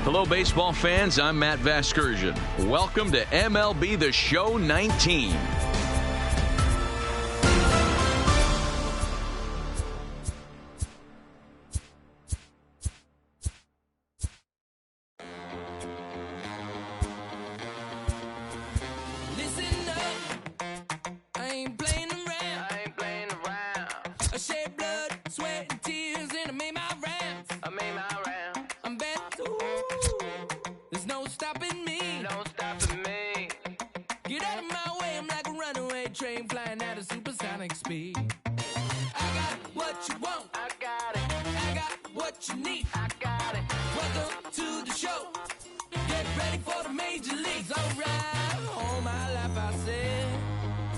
Hello, baseball fans. I'm Matt Vasgersian. Welcome to MLB The Show 19. Train flying at a supersonic speed. I got what you want. I got it. I got what you need. I got it. Welcome to the show. Get ready for the major leagues. Alright. All my life I said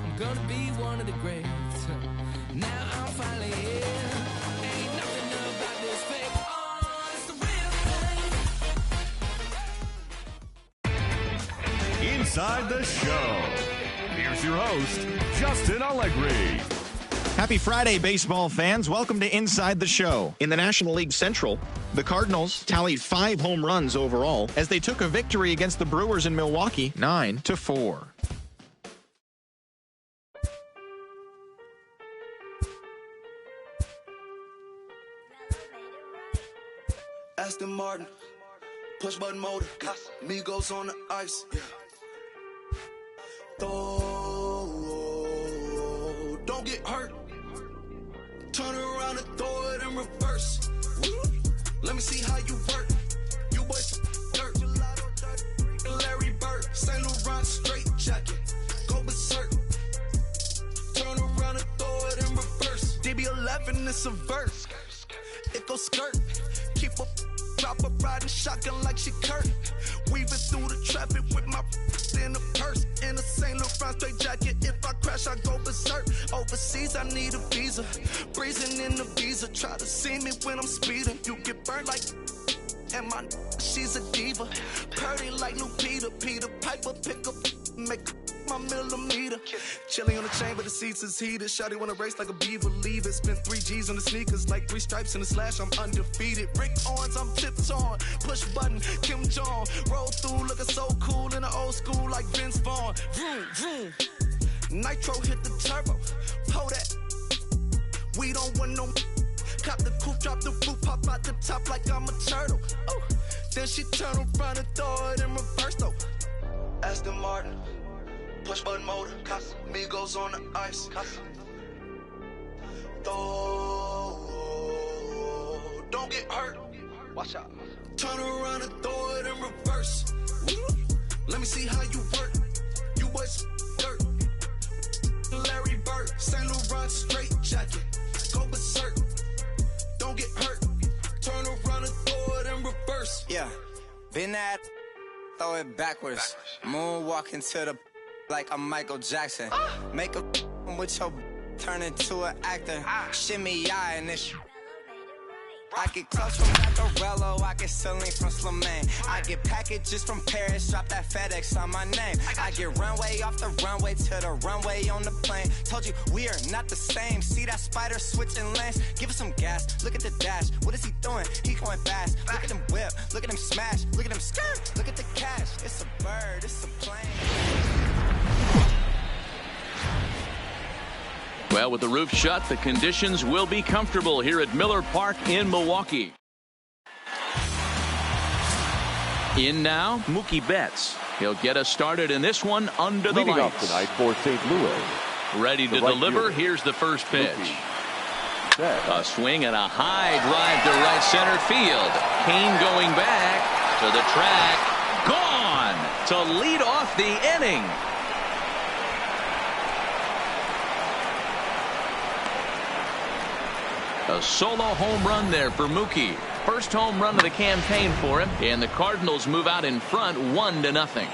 I'm gonna be one of the greats. Now I'm finally here. Ain't nothing about this fake. Oh, it's the real thing. Inside the Show. Here's your host, Justin Allegri. Happy Friday, baseball fans. Welcome to Inside the Show. In the National League Central, the Cardinals tallied 5 home runs overall as they took a victory against the Brewers in Milwaukee, 9-4. Aston Martin, push button motor, Migos on the ice. Don't get hurt. Turn around and throw it in reverse. Let me see how you work. You boys dirt. Larry Bird, St. Laurent straight jacket. Go berserk. Turn around and throw it in reverse. DB11 is a verse. It goes skirt. Keep up, drop a riding shotgun like she Kurt. Weaving through the traffic with my in a purse. In a St. Laurent straight jacket. If I crash, I go berserk. Overseas, I need a visa. Breezing in the visa. Try to see me when I'm speeding. You get burned like. And my she's a diva. Purdy like new Peter. Peter Piper pick up. Make my millimeter. Chilling on the chain, but the seats is heated. Shawty wanna race like a beaver. Leave it. Spent 3 G's on the sneakers. Like 3 stripes in the slash. I'm undefeated. Rick Owens, I'm tiptoeing. Push button. Kim Jong. Roll through. Looking so cool in the old school like Vince Vaughn. Vroom, vroom. Nitro hit the turbo. Pull that. We don't want no. Cop the coupe, drop the roof, pop out the top like I'm a turtle. Oh. Then she turn around and throw it in reverse though. Aston Martin, push button motor, Migos on the ice. Don't get hurt. Watch out. Turn around and throw it in reverse. Let me see how you work. You boys dirt. Larry Bird, St. Laurent straight jacket. Go berserk. Don't get hurt. Turn around and throw it in reverse. Yeah, been that, throw it backwards. Moonwalk into the like I'm Michael Jackson. Make a with your turn into an actor. Shimmy eye and this. I get close from Macarello, I get Celine from Slimane. I get packages from Paris, drop that FedEx on my name. I get runway off the runway to the runway on the plane. Told you we are not the same. See that spider switching lanes? Give us some gas, look at the dash. What is he doing? He going fast. Look at him whip, look at him smash, look at him skirt. Look at the cash, it's a bird, it's a plane. Well, with the roof shut, the conditions will be comfortable here at Miller Park in Milwaukee. In now, Mookie Betts. He'll get us started in this one under the Leading lights. off tonight for St. Louis. Ready to deliver. Here's the first pitch. A swing and a high drive to right center field. Kane going back to the track. Gone to lead off the inning. A solo home run there for Mookie. First home run of the campaign for him, and the Cardinals move out in front 1-0.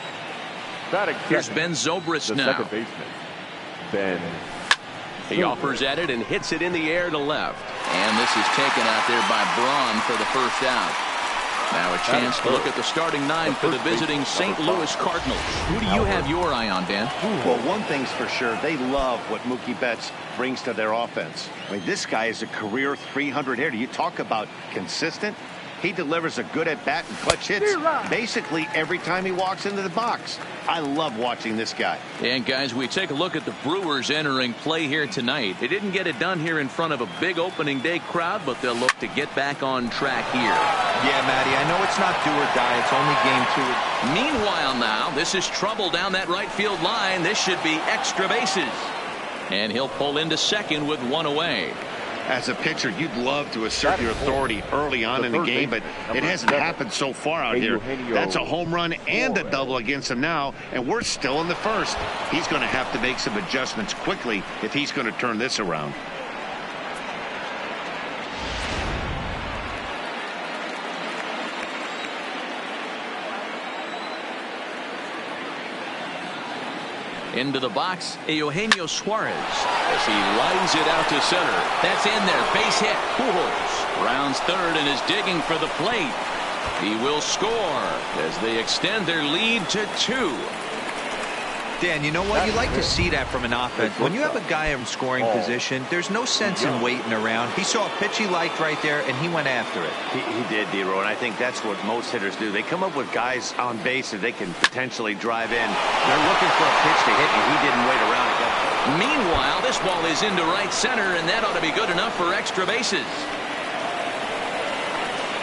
Here's Ben Zobrist the now. Second baseman, Ben. He offers at it and hits it in the air to left. And this is taken out there by Braun for the first out. Now a chance to look at the starting 9 for the visiting St. Louis Cardinals. Who do you have your eye on, Dan? Well, one thing's for sure, they love what Mookie Betts brings to their offense. I mean, this guy is a career 300 hitter. You talk about consistent. He delivers a good at-bat and clutch hits basically every time he walks into the box. I love watching this guy. And guys, we take a look at the Brewers entering play here tonight. They didn't get it done here in front of a big opening day crowd, but they'll look to get back on track here. Yeah, Matty, I know it's not do or die. It's only game 2. Meanwhile now, this is trouble down that right field line. This should be extra bases. And he'll pull into second with 1 away. As a pitcher, you'd love to assert your authority early on in the game, but it hasn't happened so far out here. That's a home run and a double against him now, and we're still in the first. He's going to have to make some adjustments quickly if he's going to turn this around. Into the box, Eugenio Suarez as he lines it out to center. That's in there. Base hit. Pujols rounds third and is digging for the plate. He will score as they extend their lead to 2. Dan, you know what? You like to see that from an offense. When you have a guy in scoring position, there's no sense in waiting around. He saw a pitch he liked right there, and he went after it. He did, D-Row, and I think that's what most hitters do. They come up with guys on base that they can potentially drive in. They're looking for a pitch to hit, and he didn't wait around. Meanwhile, this ball is into right center, and that ought to be good enough for extra bases.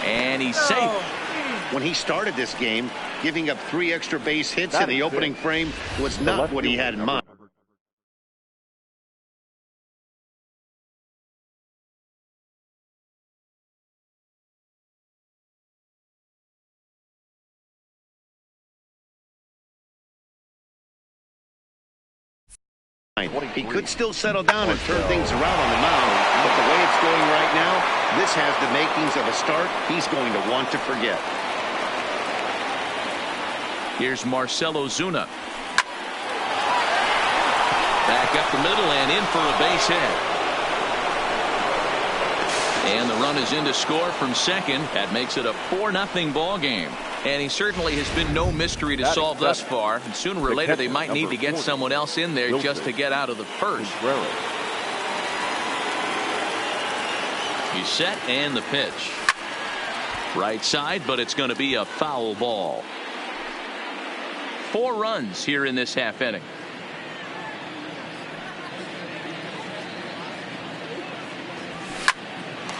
And he's safe. When he started this game, giving up 3 extra base hits in the opening frame was not what he had in mind. He could still settle down and turn things around on the mound, but the way it's going right now, this has the makings of a start he's going to want to forget. Here's Marcell Ozuna. Back up the middle and in for a base hit. And the run is in to score from second. That makes it a 4-0 ball game. And he certainly has been no mystery to solve thus far. And sooner or later they might need to get someone else in there just to get out of the first. He's set and the pitch. Right side, but it's going to be a foul ball. 4 runs here in this half inning.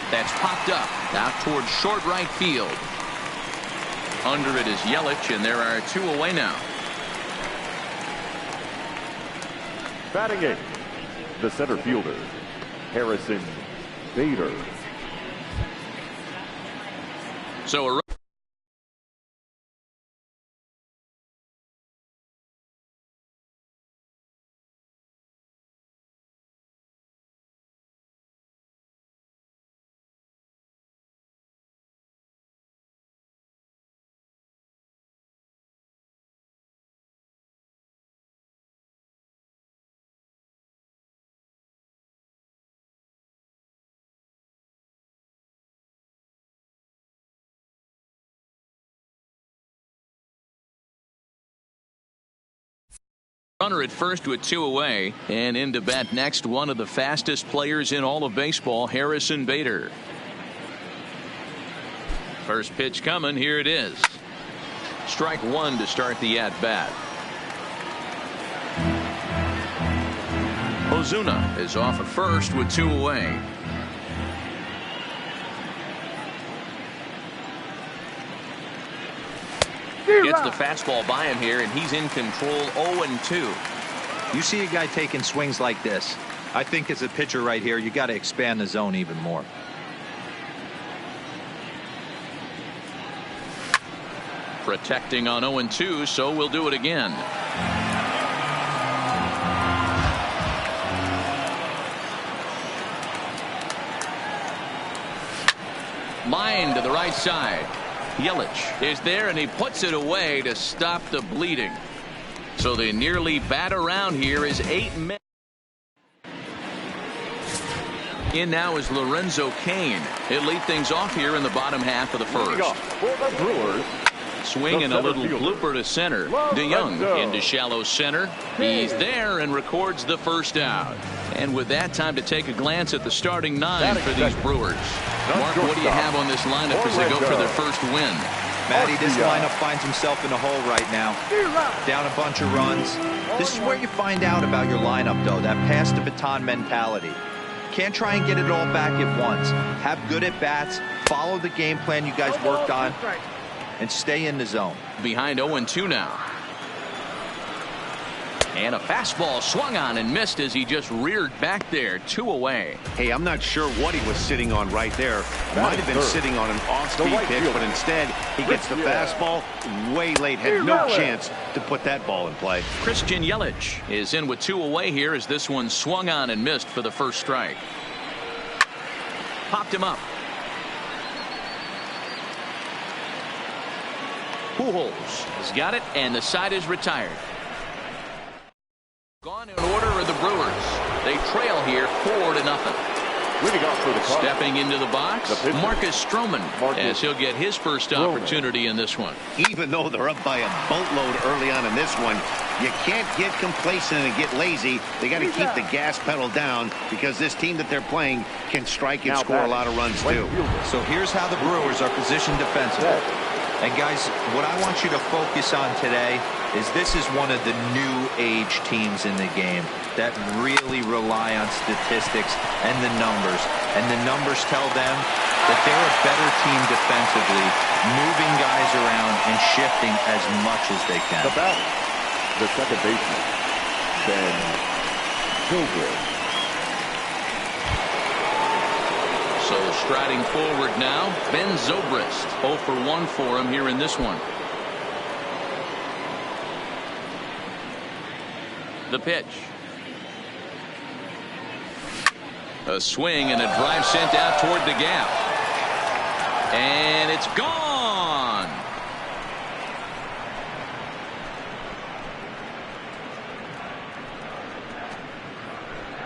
That's popped up out towards short right field. Under it is Yelich, and there are 2 away now. Batting 8th, the center fielder, Harrison Bader. So a runner at first with 2 away, and in to bat next, one of the fastest players in all of baseball, Harrison Bader. First pitch coming. Here it is. Strike 1 to start the at bat. Ozuna is off at first with 2 away. Gets the fastball by him here, and he's in control. 0-2. You see a guy taking swings like this. I think as a pitcher right here, you got to expand the zone even more. Protecting on 0-2, so we'll do it again. Line to the right side. Yelich is there, and he puts it away to stop the bleeding. So the nearly bat around here is 8 men. In now is Lorenzo Cain. He'll lead things off here in the bottom half of the first. Swinging a little blooper to center. DeYoung into shallow center. He's there and records the first out. And with that, time to take a glance at the starting 9 for these Brewers. Mark, what do you have on this lineup as they go for their first win? Matty, this lineup finds himself in a hole right now. Down a bunch of runs. This is where you find out about your lineup, though, that pass the baton mentality. Can't try and get it all back at once. Have good at-bats, follow the game plan you guys worked on, and stay in the zone. Behind 0-2 now. And a fastball swung on and missed as he just reared back there. 2 away. Hey, I'm not sure what he was sitting on right there. Might have been sitting on an off-speed pitch, but instead he gets the fastball way late. Had no chance to put that ball in play. Christian Yelich is in with 2 away here as this one swung on and missed for the first strike. Popped him up. Pujols has got it, and the side is retired. Gone in order are the Brewers. They trail here 4-0. Leading off for the Cardinals. Stepping into the box, Marcus Stroman, as he'll get his first opportunity in this one. Even though they're up by a boatload early on in this one, you can't get complacent and get lazy. They got to keep the gas pedal down because this team that they're playing can strike and score a lot of runs too. So here's how the Brewers are positioned defensively. And guys, what I want you to focus on today is this is one of the new age teams in the game that really rely on statistics and the numbers. And the numbers tell them that they're a better team defensively, moving guys around and shifting as much as they can. The batter, the second baseman, Ben Zobrist. So striding forward now, Ben Zobrist. 0 for 1 for him here in this one. The pitch. A swing and a drive sent out toward the gap. And it's gone.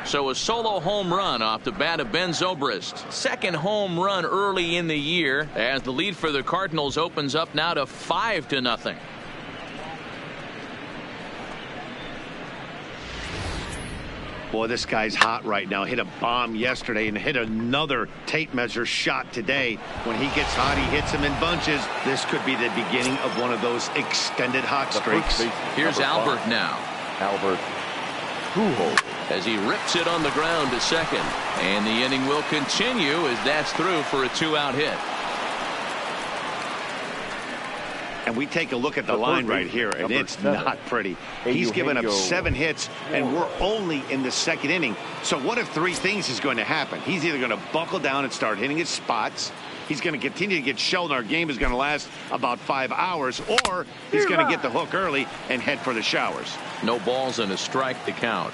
So a solo home run off the bat of Ben Zobrist. Second home run early in the year as the lead for the Cardinals opens up now to 5-0. Boy, this guy's hot right now. Hit a bomb yesterday and hit another tape measure shot today. When he gets hot, he hits them in bunches. This could be the beginning of one of those extended hot streaks. Here's Albert now. Albert Pujols. As he rips it on the ground to second. And the inning will continue as that's through for a 2-out hit. And we take a look at the line right here, and it's not pretty. He's given up 7 hits, and we're only in the second inning. So what if 3 things is going to happen? He's either going to buckle down and start hitting his spots, he's going to continue to get shelled, and our game is going to last about 5 hours, or he's going to get the hook early and head for the showers. No balls and a strike to count.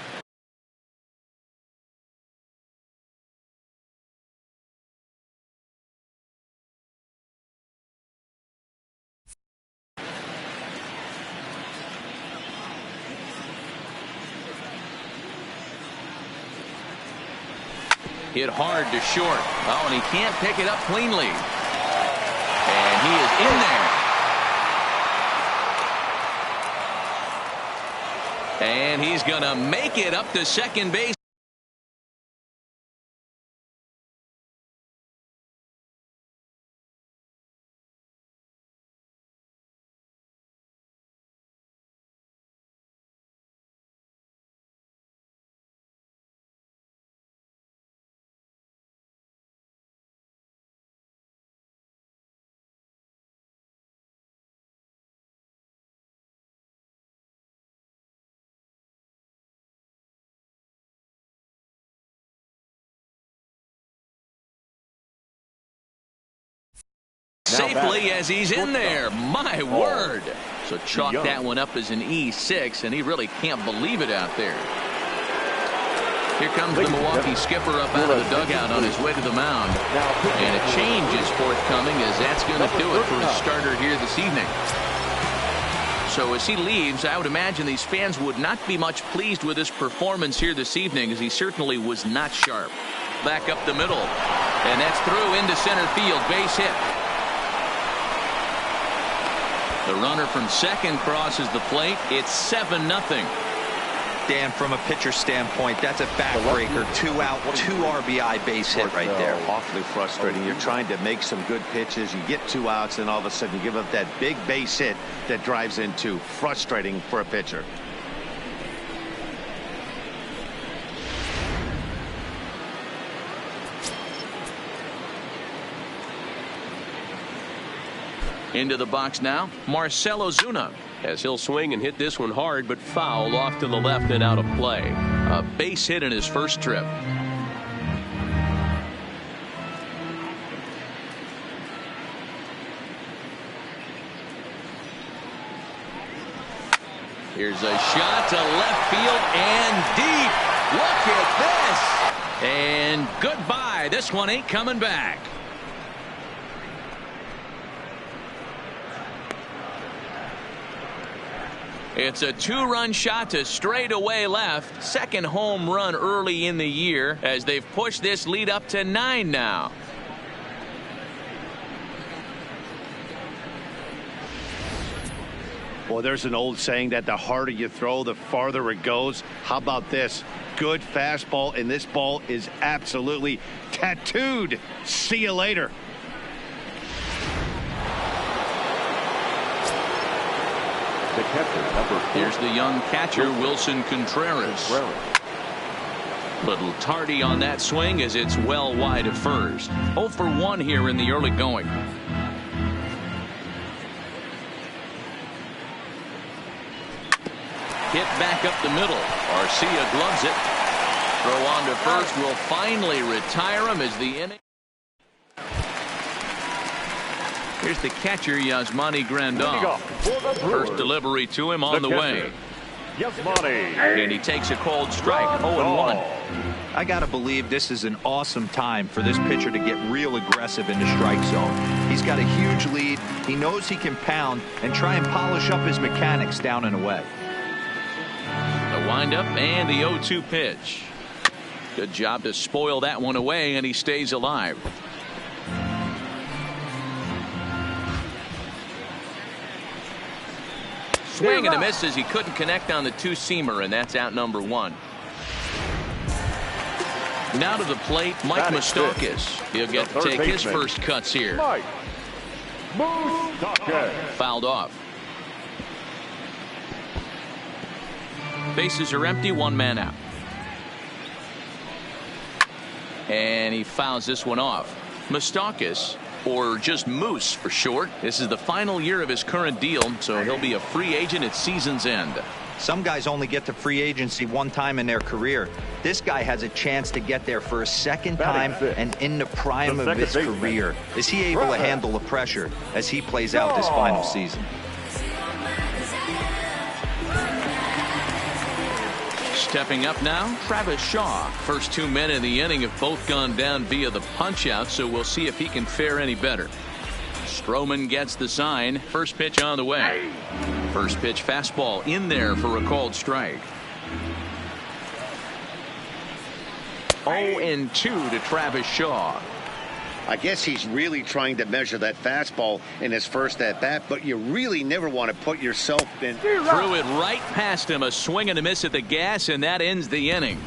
Hit hard to short. Oh, and he can't pick it up cleanly. And he is in there. And he's going to make it up to second base. Safely as he's in there. My word. So chalk that one up as an E6, and he really can't believe it out there. Here comes the Milwaukee skipper up out of the dugout on his way to the mound. And a change is forthcoming as that's going to do it for his starter here this evening. So as he leaves, I would imagine these fans would not be much pleased with his performance here this evening, as he certainly was not sharp. Back up the middle. And that's through into center field. Base hit. The runner from second crosses the plate. It's 7-0. Dan, from a pitcher standpoint, that's a backbreaker. 2 out, 2 RBI base hit right there. Awfully frustrating. You're trying to make some good pitches. You get 2 outs, and all of a sudden you give up that big base hit that drives in 2. Frustrating for a pitcher. Into the box now, Marcell Ozuna, as he'll swing and hit this one hard, but fouled off to the left and out of play. A base hit in his first trip. Here's a shot to left field and deep. Look at this. And goodbye. This one ain't coming back. It's a 2-run shot to straightaway left. Second home run early in the year as they've pushed this lead up to 9 now. Well, there's an old saying that the harder you throw, the farther it goes. How about this? Good fastball, and this ball is absolutely tattooed. See you later. The catcher, number 4. Here's the young catcher, Wilson Contreras. Little tardy on that swing as it's well wide of first. 0 for 1 here in the early going. Hit back up the middle. Arcia gloves it. Throw on to first will finally retire him as the inning. Here's the catcher, Yasmani Grandal. First delivery to him on the way. And he takes a cold strike, 0-1. I got to believe this is an awesome time for this pitcher to get real aggressive in the strike zone. He's got a huge lead. He knows he can pound and try and polish up his mechanics down and away. The windup and the 0-2 pitch. Good job to spoil that one away, and he stays alive. Swing and a miss as he couldn't connect on the 2-seamer, and that's out number 1. Now to the plate, Mike Moustakas. He'll get to take his first cuts here. Fouled off. Bases are empty, 1 man out. And he fouls this one off. Moustakas, or just Moose for short, this is the final year of his current deal, so he'll be a free agent at season's end. Some guys only get to free agency 1 time in their career. This guy has a chance to get there for a second time and in the prime of his career. Is he able to handle the pressure as he plays out this final season? Stepping up now, Travis Shaw. First 2 men in the inning have both gone down via the punch-out, so we'll see if he can fare any better. Stroman gets the sign. First pitch on the way. First pitch fastball in there for a called strike. 0-2 to Travis Shaw. I guess he's really trying to measure that fastball in his first at-bat, but you really never want to put yourself in. Threw it right past him. A swing and a miss at the gas, and that ends the inning.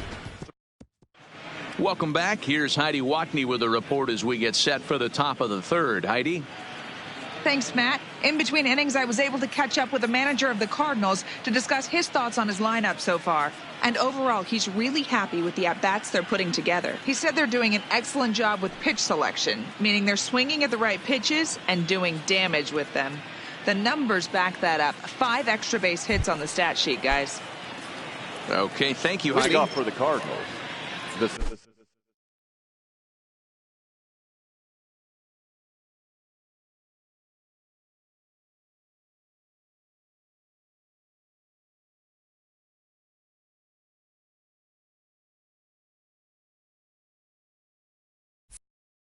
Welcome back. Here's Heidi Watney with a report as we get set for the top of the 3rd. Heidi? Thanks, Matt. In between innings, I was able to catch up with the manager of the Cardinals to discuss his thoughts on his lineup so far. And overall, he's really happy with the at-bats they're putting together. He said they're doing an excellent job with pitch selection, meaning they're swinging at the right pitches and doing damage with them. The numbers back that up. 5 extra base hits on the stat sheet, guys. Okay, thank you, Heidi. Leading off for the Cardinals.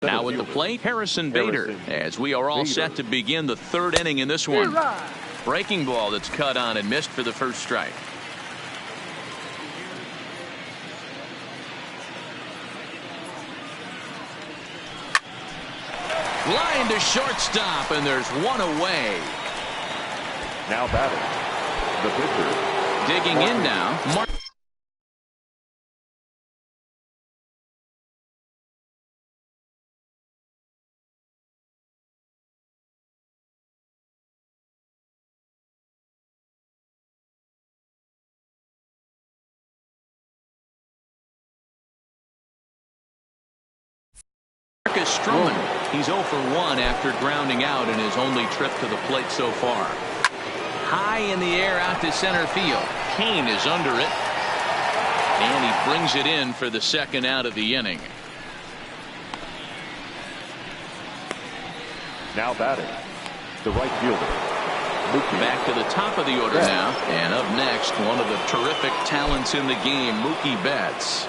Now at the plate, Harrison Bader, as we are all set to begin the 3rd inning in this one. Breaking ball that's cut on and missed for the first strike. Line to shortstop, and there's 1 away. Now batting, the pitcher. Digging in now, Marcus Stroman, he's 0 for 1 after grounding out in his only trip to the plate so far. High in the air out to center field. Kane is under it. And he brings it in for the second out of the inning. Now batting, the right fielder. Mookie. Back to the top of the order now. And up next, one of the terrific talents in the game, Mookie Betts.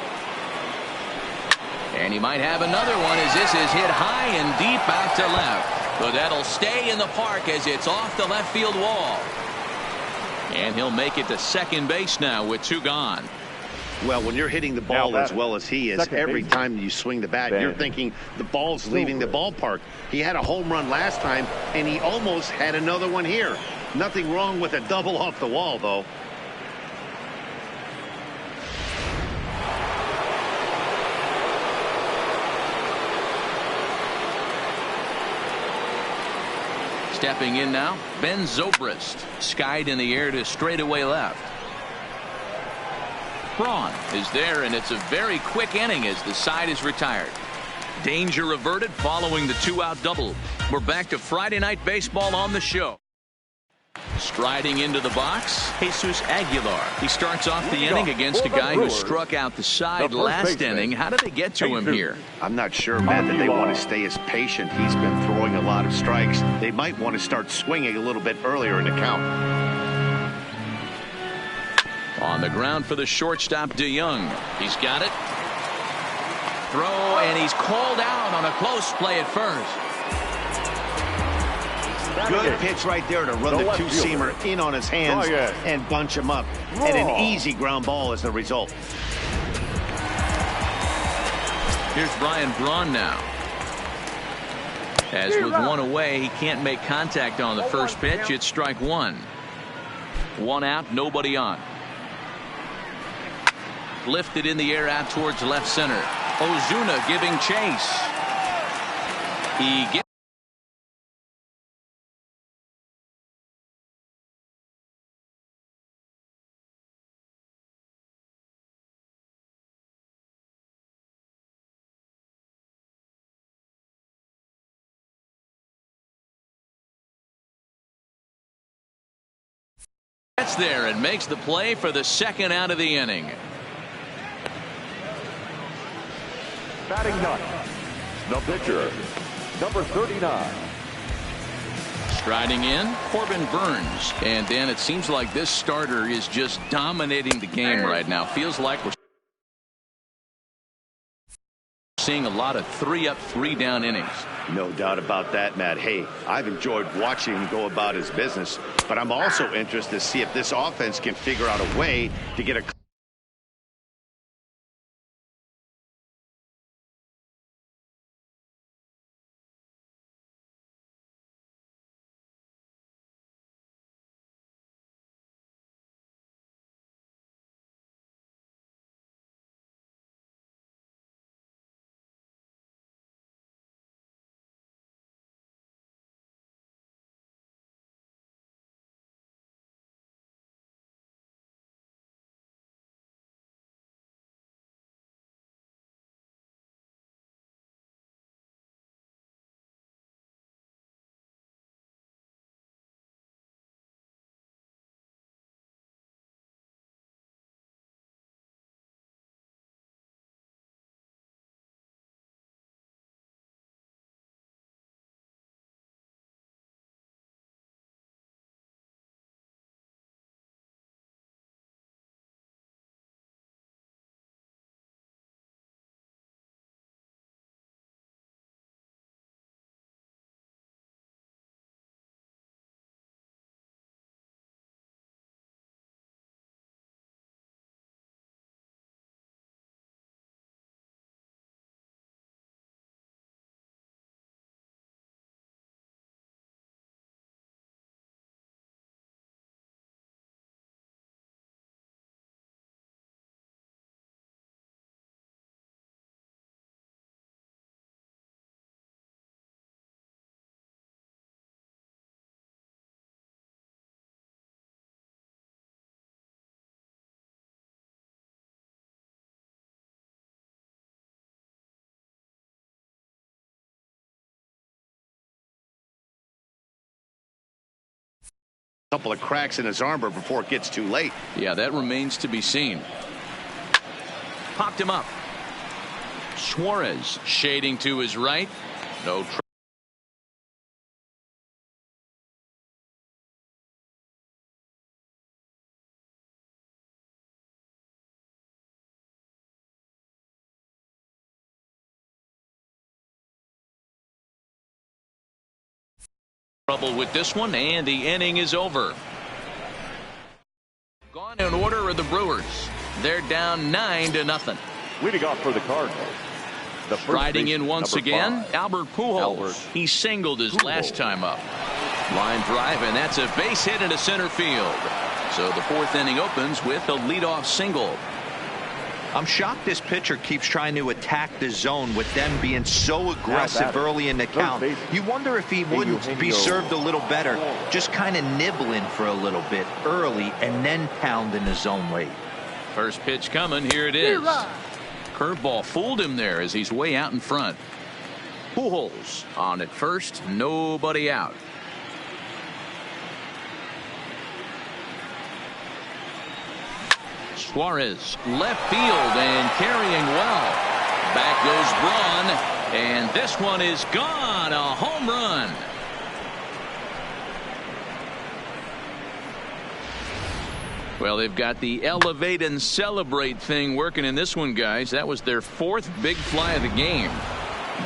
And he might have another one as this is hit high and deep out to left. But that'll stay in the park as it's off the left field wall. And he'll make it to second base now with 2 gone. Well, when you're hitting the ball as well as he is, every time you swing the bat, you're thinking the ball's leaving the ballpark. He had a home run last time, and he almost had another one here. Nothing wrong with a double off the wall, though. Stepping in now, Ben Zobrist. Skied in the air to straightaway left. Braun is there, and it's a very quick inning as the side is retired. Danger averted following the 2-out double. We're back to Friday Night Baseball on the show. Striding into the box, Jesus Aguilar. He starts off the inning against a guy who struck out the side last inning. How did they get to him here? I'm not sure, Matt, that they want to stay as patient. He's been throwing a lot of strikes. They might want to start swinging a little bit earlier in the count. On the ground for the shortstop, DeYoung. He's got it. Throw, and he's called out on a close play at first. Good pitch right there to run the 2-seamer in on his hands and bunch him up. And an easy ground ball as the result. Here's Brian Braun now. As with 1 away, he can't make contact on the first pitch. It's strike 1. 1 out, nobody on. Lifted in the air out towards left center. Ozuna giving chase. He gets. Gets there and makes the play for the second out of the inning. Batting ninth, the pitcher, number 39. Striding in, Corbin Burns. And Dan, it seems like this starter is just dominating the game right now. Feels like we're seeing a lot of 3-up, 3-down innings. No doubt about that, Matt. Hey, I've enjoyed watching him go about his business, but I'm also interested to see if this offense can figure out a way to get a couple of cracks in his armor before it gets too late. Yeah, that remains to be seen. Popped him up. Suarez shading to his right. No trouble with this one, and the inning is over. Gone in order are the Brewers. They're down 9-0. Leading off for the Cardinals. Striding in once again, Albert Pujols. He singled his last time up. Line drive, and that's a base hit into center field. So the fourth inning opens with a leadoff single. I'm shocked this pitcher keeps trying to attack the zone with them being so aggressive early in the count. You wonder if he wouldn't be served a little better, just kind of nibbling for a little bit early and then pounding the zone late. First pitch coming. Here it is. Curveball fooled him there as he's way out in front. Pujols on at first. Nobody out. Suarez left field and carrying well. Back goes Braun, and this one is gone. A home run. Well, they've got the elevate and celebrate thing working in this one, guys. That was their fourth big fly of the game.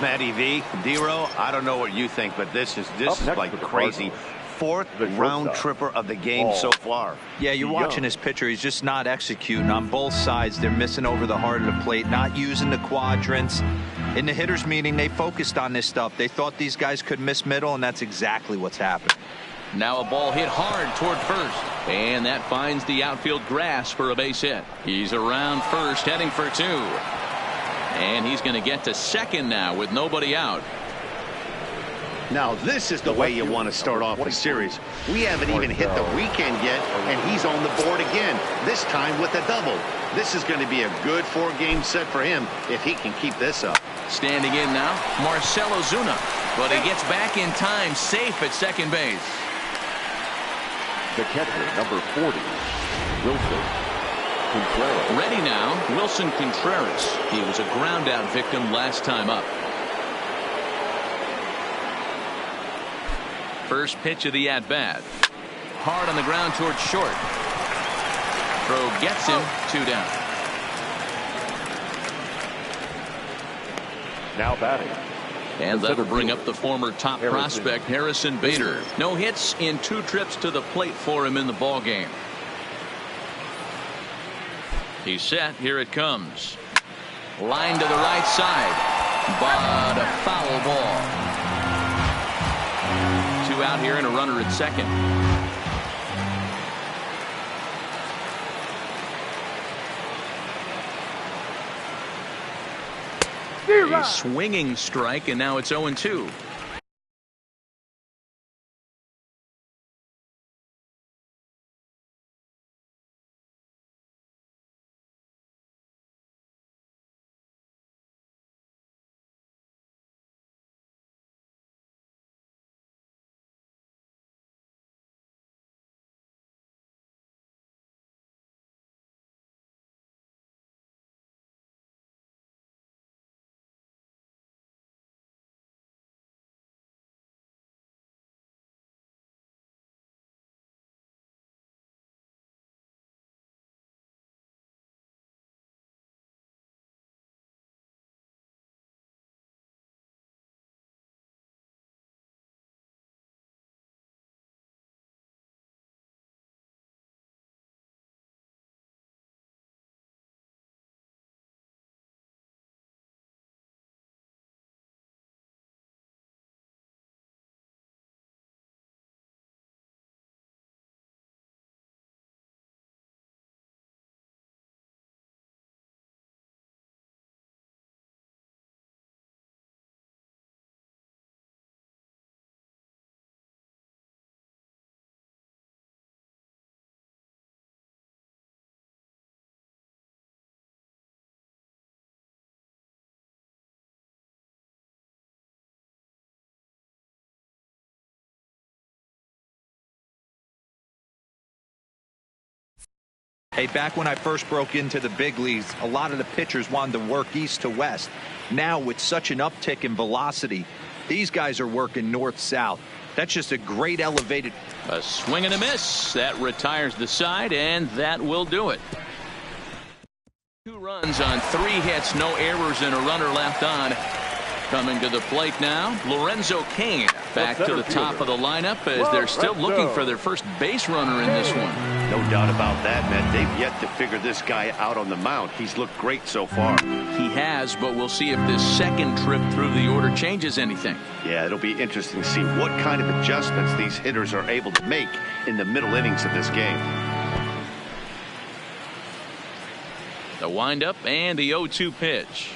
Matty V, D-Row, I don't know what you think, but this is like crazy. Fourth round tripper of the game so far. Yeah, you're watching this pitcher. He's just not executing on both sides. They're missing over the heart of the plate, not using the quadrants. In the hitters meeting, they focused on this stuff. They thought these guys could miss middle, and that's exactly what's happened. Now a ball hit hard toward first, and that finds the outfield grass for a base hit. He's around first, heading for two, and he's going to get to second now with nobody out. Now this is the way you want to start off the series. We haven't even hit the weekend yet, and he's on the board again, this time with a double. This is going to be a good 4-game set for him if he can keep this up. Standing in now, Marcell Ozuna, but he gets back in time, safe at second base. The catcher, number 40, Wilson Contreras. Ready now, Wilson Contreras. He was a ground out victim last time up. First pitch of the at-bat. Hard on the ground towards short. Throw gets him, 2 down. Now batting. And that'll bring up the former top prospect Harrison Bader. No hits in 2 trips to the plate for him in the ball game. He's set. Here it comes. Line to the right side, but a foul ball. 2 out here and a runner at second. A swinging strike, and now it's 0-2. Hey, back when I first broke into the big leagues, a lot of the pitchers wanted to work east to west. Now, with such an uptick in velocity, these guys are working north-south. That's just a great elevated. A swing and a miss. That retires the side, and that will do it. 2 runs on 3 hits, no errors, and a runner left on. Coming to the plate now, Lorenzo Cain back to the top of the lineup as they're still looking for their first base runner in this one. No doubt about that, man. They've yet to figure this guy out on the mound. He's looked great so far. He has, but we'll see if this second trip through the order changes anything. Yeah, it'll be interesting to see what kind of adjustments these hitters are able to make in the middle innings of this game. The windup and the 0-2 pitch.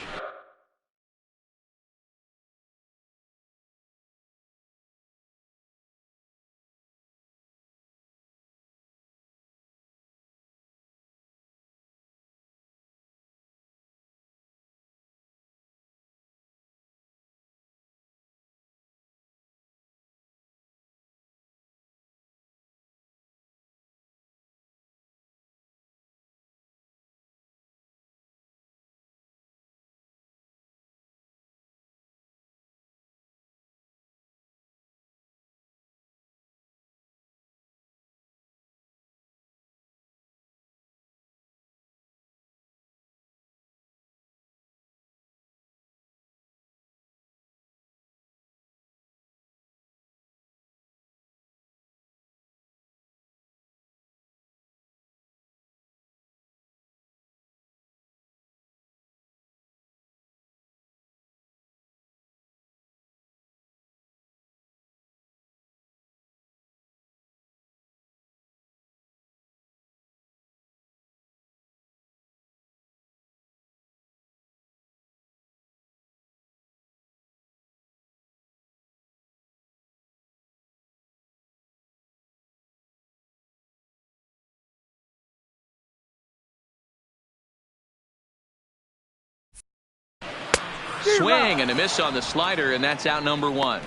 Swing and a miss on the slider, and that's out number 1.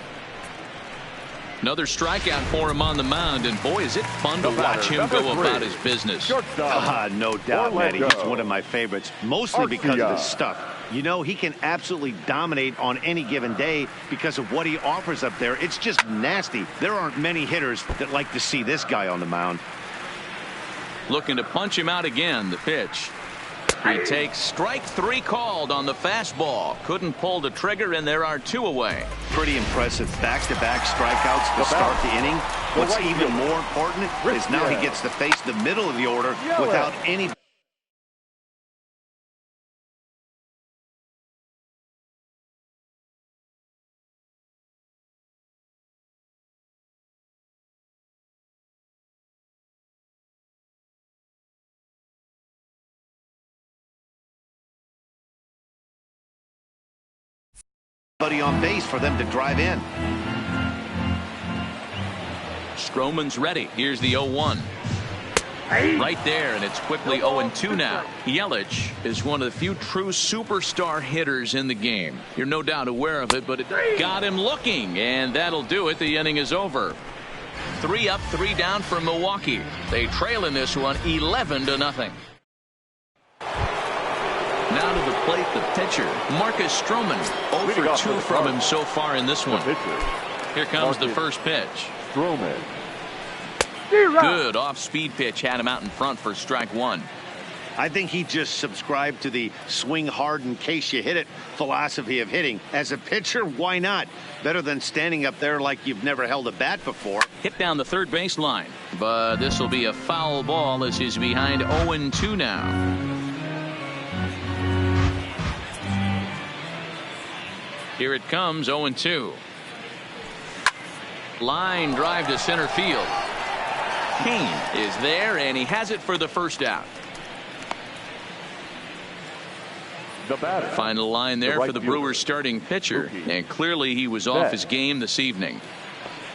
Another strikeout for him on the mound, and boy, is it fun to watch him go about his business. No doubt, Matty. He's one of my favorites, mostly because of his stuff. You know, he can absolutely dominate on any given day because of what he offers up there. It's just nasty. There aren't many hitters that like to see this guy on the mound. Looking to punch him out again. The pitch. He takes strike 3 called on the fastball. Couldn't pull the trigger, and there are 2 away. Pretty impressive back-to-back strikeouts to start the inning. What's even more important is now he gets to face the middle of the order without any. On base for them to drive in. Stroman's ready. Here's the 0-1. Right there, and it's quickly 0-2 now. Yelich is one of the few true superstar hitters in the game. You're no doubt aware of it, but it got him looking, and that'll do it. The inning is over. 3 up, 3 down for Milwaukee. They trail in this one 11-0. Now to the plate, the pitcher, Marcus Stroman. 0 for 2 from him so far in this one. Here comes the first pitch. Stroman. Good off-speed pitch had him out in front for strike 1. I think he just subscribed to the swing hard in case you hit it philosophy of hitting. As a pitcher, why not? Better than standing up there like you've never held a bat before. Hit down the third base line, but this will be a foul ball as he's behind 0-2 now. Here it comes, 0-2. Line drive to center field. Cain is there, and he has it for the first out. The batter. Final line there for the Brewers starting pitcher, and clearly he was off his game this evening.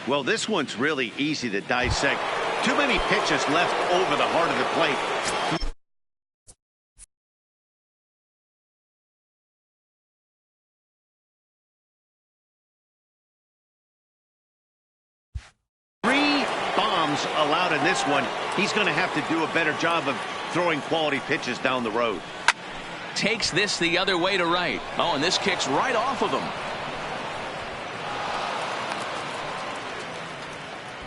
Well, this one's really easy to dissect. Too many pitches left over the heart of the plate. Allowed in this one. He's going to have to do a better job of throwing quality pitches down the road. Takes this the other way to right. Oh, and this kicks right off of him.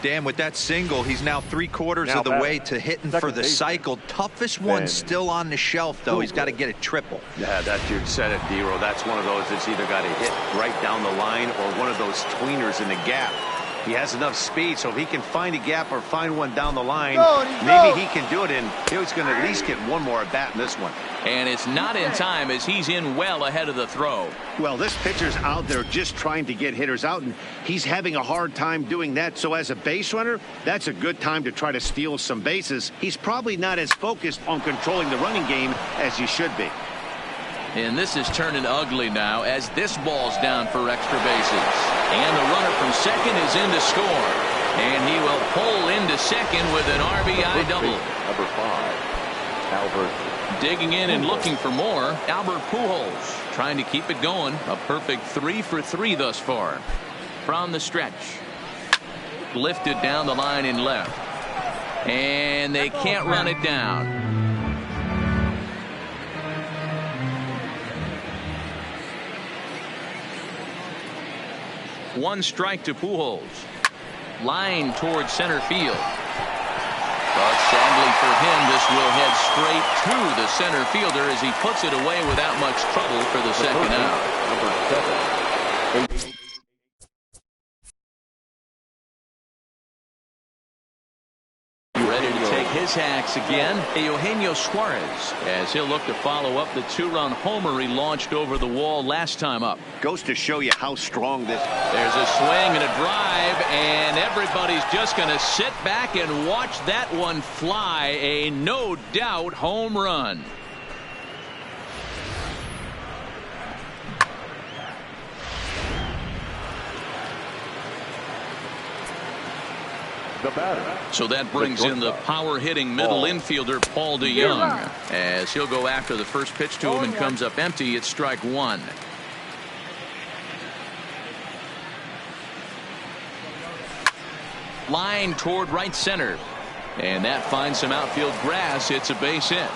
Dan, with that single, he's now 3/4 of the way to hitting for the cycle. Toughest one still on the shelf, though. He's got to get a triple. Yeah, that dude said it, D-Row. That's one of those that's either got to hit right down the line or one of those tweeners in the gap. He has enough speed, so if he can find a gap or find one down the line, maybe he can do it, and he's going to at least get one more at bat in this one. And it's not in time as he's in well ahead of the throw. Well, this pitcher's out there just trying to get hitters out, and he's having a hard time doing that. So as a base runner, that's a good time to try to steal some bases. He's probably not as focused on controlling the running game as he should be. And this is turning ugly now as this ball's down for extra bases. And the runner from second is in to score. And he will pull into second with an RBI double. Number 5, Albert. Digging in and looking for more, Albert Pujols trying to keep it going. A perfect 3 for 3 thus far. From the stretch. Lifted down the line in left. And they can't run it down. One strike to Pujols. Line towards center field. But sadly for him, this will head straight to the center fielder as he puts it away without much trouble for the second out. Number 7, Ready to take his hacks again, Eugenio Suarez, as he'll look to follow up the 2-run homer he launched over the wall last time up. Goes to show you how strong this. There's a swing and a drive, and everybody's just going to sit back and watch that one fly. A no doubt home run. the batter. So that brings in the power-hitting middle infielder Paul DeJong. As he'll go after the first pitch to him and comes up empty. It's strike one. Line toward right center. And that finds some outfield grass. It's a base hit.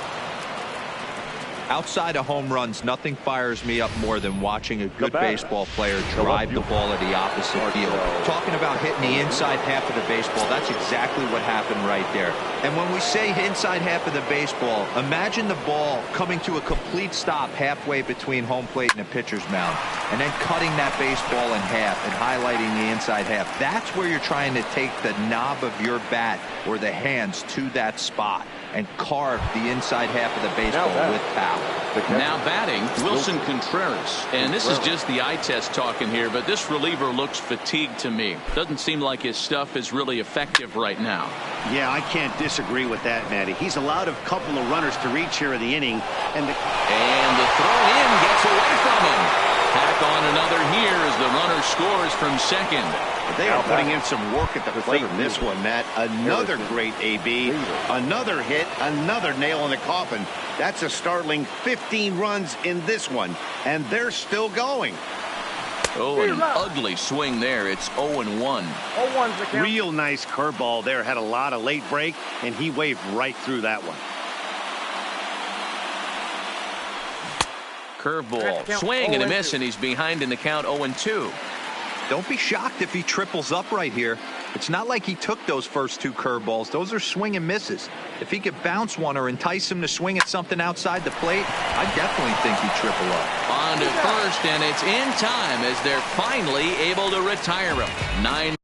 Outside of home runs, nothing fires me up more than watching a good baseball player drive the ball at the opposite field. Talking about hitting the inside half of the baseball, that's exactly what happened right there. And when we say inside half of the baseball, imagine the ball coming to a complete stop halfway between home plate and the pitcher's mound, and then cutting that baseball in half and highlighting the inside half. That's where you're trying to take the knob of your bat or the hands to that spot and carve the inside half of the baseball with power. Now batting, Wilson Contreras. And this is just the eye test talking here, but this reliever looks fatigued to me. Doesn't seem like his stuff is really effective right now. Yeah, I can't disagree with that, Matty. He's allowed a couple of runners to reach here in the inning. And the throw in gets away from him. Tack on another here as the runner scores from second. They are putting in some work at the plate in this one, Matt. Another great AB, another hit, another nail in the coffin. That's a startling 15 runs in this one, and they're still going. Oh, an ugly swing there. It's 0-1. Real nice curveball there. Had a lot of late break, and he waved right through that one. Curveball, swing and a miss, and he's behind in the count 0-2. Don't be shocked if he triples up right here. It's not like he took those first two curveballs. Those are swing and misses. If he could bounce one or entice him to swing at something outside the plate, I definitely think he'd triple up. On to first, and it's in time as they're finally able to retire him. 9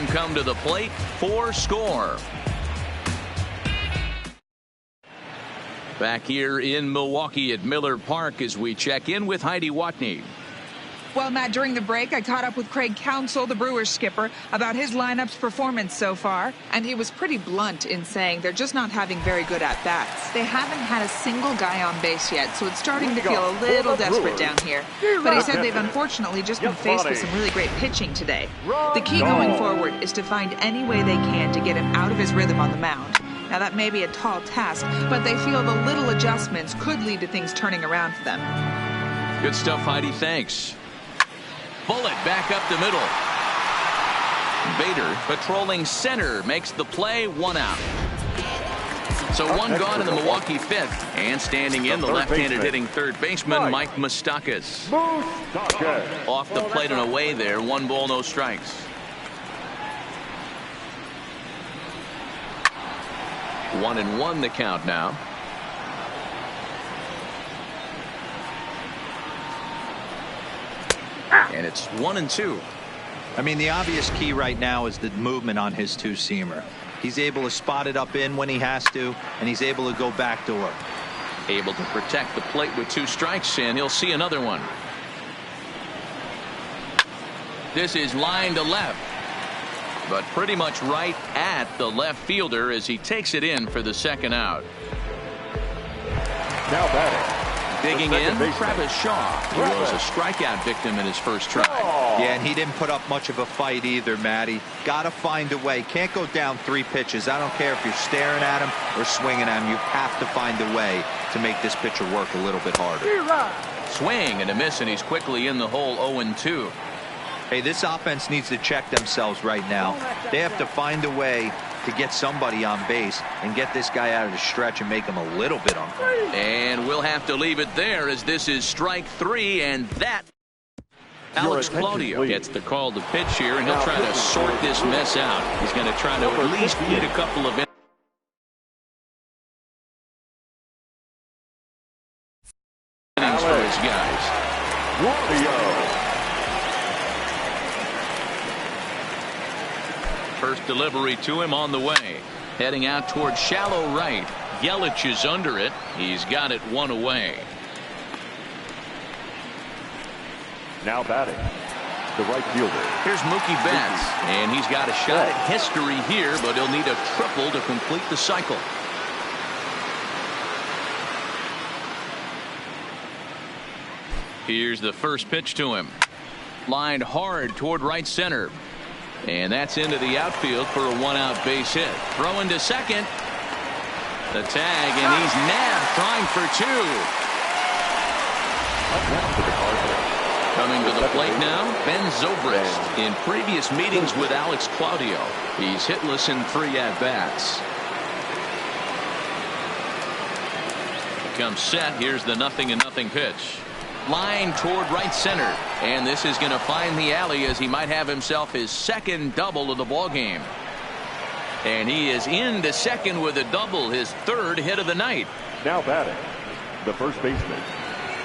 him come to the plate for score. Back here in Milwaukee at Miller Park as we check in with Heidi Watney. Well, Matt, during the break, I caught up with Craig Counsell, the Brewers skipper, about his lineup's performance so far, and he was pretty blunt in saying they're just not having very good at-bats. They haven't had a single guy on base yet, so it's starting to feel a little desperate down here. But he said they've unfortunately just been faced with some really great pitching today. The key going forward is to find any way they can to get him out of his rhythm on the mound. Now, that may be a tall task, but they feel the little adjustments could lead to things turning around for them. Good stuff, Heidi. Thanks. Bullet back up the middle. Bader patrolling center makes the play, 1 out. So 1 gone in the Milwaukee 5th. And standing in, the left-handed hitting third baseman, Mike Moustakas. Off the plate and away there, 1 ball, no strikes. 1-1 the count now. And it's 1-2. I mean, the obvious key right now is the movement on his two-seamer. He's able to spot it up in when he has to, and he's able to go backdoor. Able to protect the plate with 2 strikes, and he'll see another one. This is line to left, but pretty much right at the left fielder as he takes it in for the 2nd out. Now batting. Digging in, Travis Shaw. He was a strikeout victim in his first try. Yeah, and he didn't put up much of a fight either, Matty. Got to find a way. Can't go down 3 pitches. I don't care if you're staring at him or swinging at him. You have to find a way to make this pitcher work a little bit harder. Swing and a miss, and he's quickly in the hole, 0-2. Hey, this offense needs to check themselves right now. They have to find a way to get somebody on base and get this guy out of the stretch and make him a little bit uncomfortable. And we'll have to leave it there as this is strike 3, and that Alex Claudio gets the call to pitch here, and he'll try to sort this mess out. He's going to try to at least get a couple of innings for his guys. First delivery to him on the way. Heading out towards shallow right. Yelich is under it. He's got it 1 away. Now batting, the right fielder. Here's Mookie Betts, and he's got a shot at history here, but he'll need a triple to complete the cycle. Here's the first pitch to him. Lined hard toward right center. And that's into the outfield for a 1-out base hit. Throwing to second. The tag, and he's nabbed, trying for 2. Coming to the plate now, Ben Zobrist. In previous meetings with Alex Claudio, he's hitless in 3 at-bats. Comes set. Here's the 0-0 pitch. Line toward right center, and this is going to find the alley as he might have himself his 2nd double of the ball game. And he is into second with a double, his 3rd hit of the night. Now batting, the first baseman,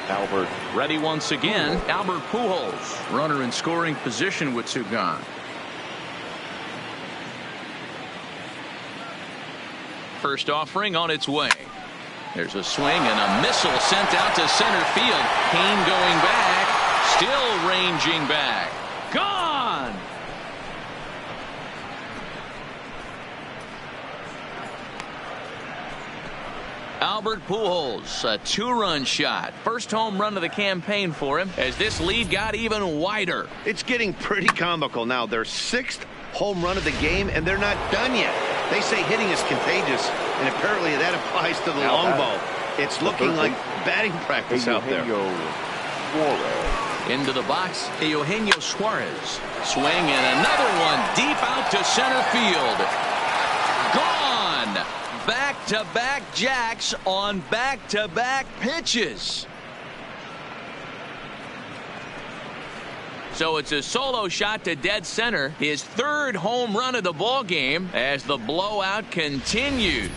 Albert. Ready once again, Albert Pujols. Runner in scoring position with 2 gone. First offering on its way. There's a swing and a missile sent out to center field. Kane going back, still ranging back. Gone! Albert Pujols, a 2-run shot. First home run of the campaign for him as this lead got even wider. It's getting pretty comical now. Their 6th home run of the game, and they're not done yet. They say hitting is contagious, and apparently that applies to the long ball. It's looking like batting practice out there. Into the box, Eugenio Suarez. Swing and another one deep out to center field. Gone! Back-to-back jacks on back-to-back pitches. So it's a solo shot to dead center, his 3rd home run of the ball game as the blowout continues.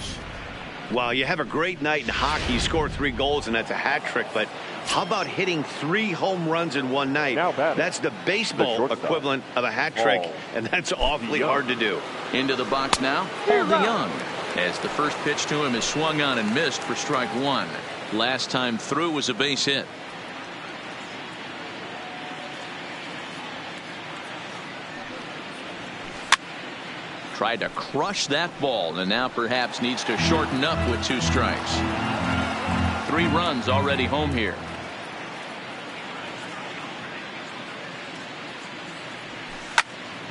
Well, you have a great night in hockey. You score 3 goals, and that's a hat trick. But How about hitting 3 home runs in one night? That's the baseball equivalent of a hat trick, and that's awfully hard to do. Into the box now, Paul DeYoung. As the first pitch to him is swung on and missed for strike 1. Last time through was a base hit. Tried to crush that ball and now perhaps needs to shorten up with 2 strikes. 3 runs already home here.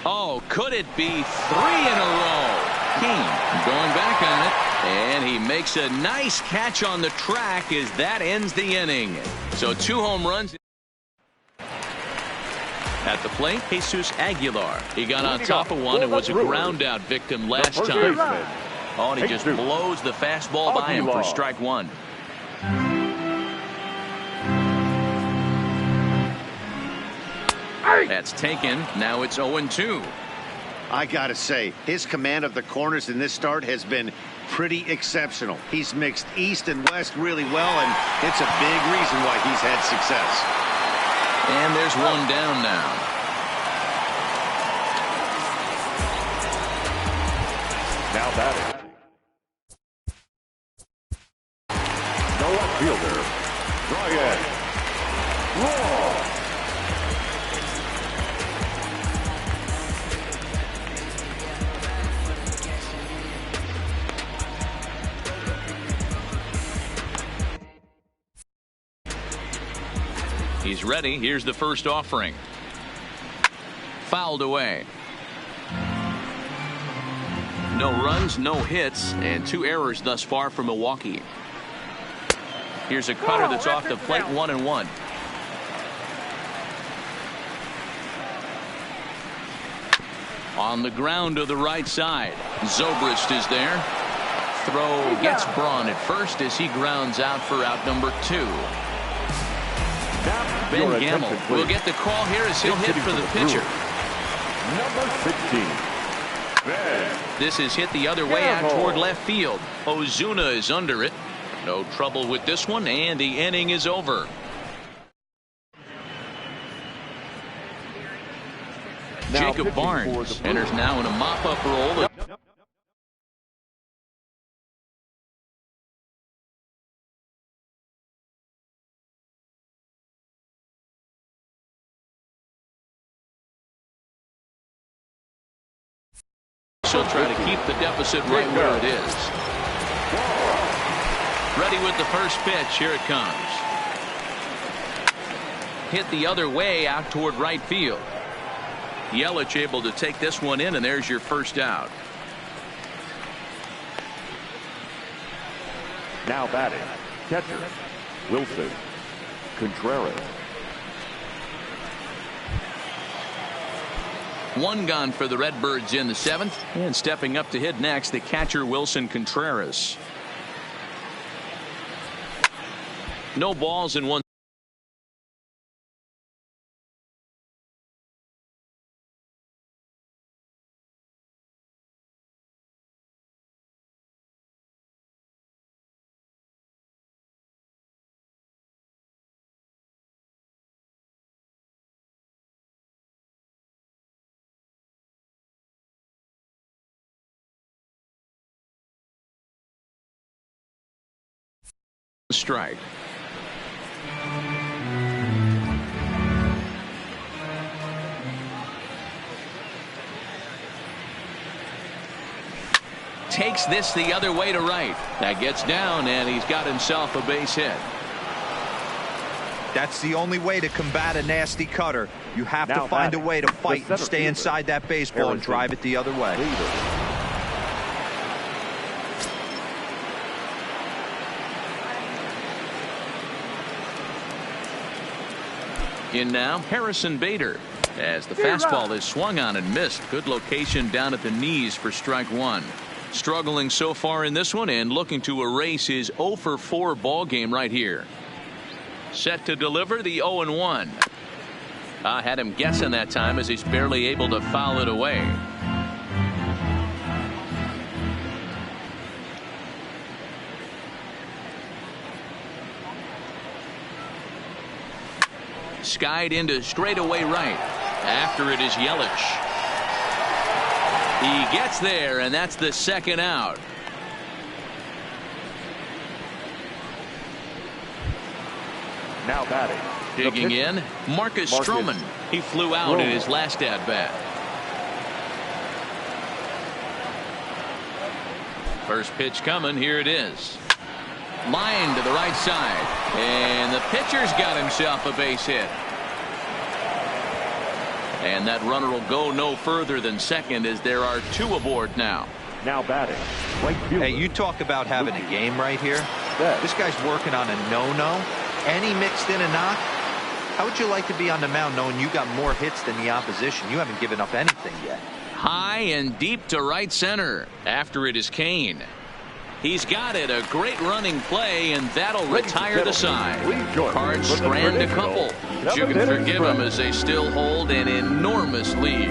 Oh, could it be 3 in a row? Keane going back on it, and he makes a nice catch on the track as that ends the inning. So 2 home runs. At the plate, Jesus Aguilar. He got on top of one and was a ground out victim last time. Oh, and he just blows the fastball by him for strike 1. That's taken. Now it's 0-2. I gotta say, his command of the corners in this start has been pretty exceptional. He's mixed east and west really well, and it's a big reason why he's had success. And there's 1 down now. Now batting. The left fielder, Ryan Braun. He's ready. Here's the first offering. Fouled away. No runs, no hits, and 2 errors thus far for Milwaukee. Here's a cutter that's off the plate, 1-1. On the ground to the right side. Zobrist is there. Throw gets Braun at first as he grounds out for out number 2. Ben Gamble will get the call here as he'll hit for the pitcher. Number 16. Ben. This is hit the other way out toward left field. Ozuna is under it. No trouble with this one, and the inning is over. Jacob Barnes enters now in a mop-up role. She'll try to keep the deficit right where it is. Ready with the first pitch. Here it comes. Hit the other way out toward right field. Yelich able to take this one in, and there's your first out. Now batting, catcher, Wilson Contreras. 1 gone for the Redbirds in the 7th, and stepping up to hit next, the catcher Wilson Contreras. No balls in 1. Strike. Takes this the other way to right. That gets down, and he's got himself a base hit. That's the only way to combat a nasty cutter. You have to find a way to fight and stay inside that baseball and drive it the other way. In now, Harrison Bader. As the fastball is swung on and missed. Good location down at the knees for strike 1. Struggling so far in this one and looking to erase his 0-for-4 ball game right here. Set to deliver the 0-1. I had him guessing that time as he's barely able to foul it away. skied into straightaway right. After it is Yelich. He gets there, and that's the second out. Now batting. Digging in, Marcus Stroman. He flew out in his last at-bat. First pitch coming. Here it is. Line to the right side. And the pitcher's got himself a base hit. And that runner will go no further than second as there are 2 aboard now. Now batting. Right fielder. Hey, you talk about having a game right here. This guy's working on a no-no. And he mixed in a knock. How would you like to be on the mound knowing you got more hits than the opposition? You haven't given up anything yet. High and deep to right center. After it is Kane. He's got it. A great running play, and that'll retire the side. Cards strand a couple. But you can forgive them as they still hold an enormous lead.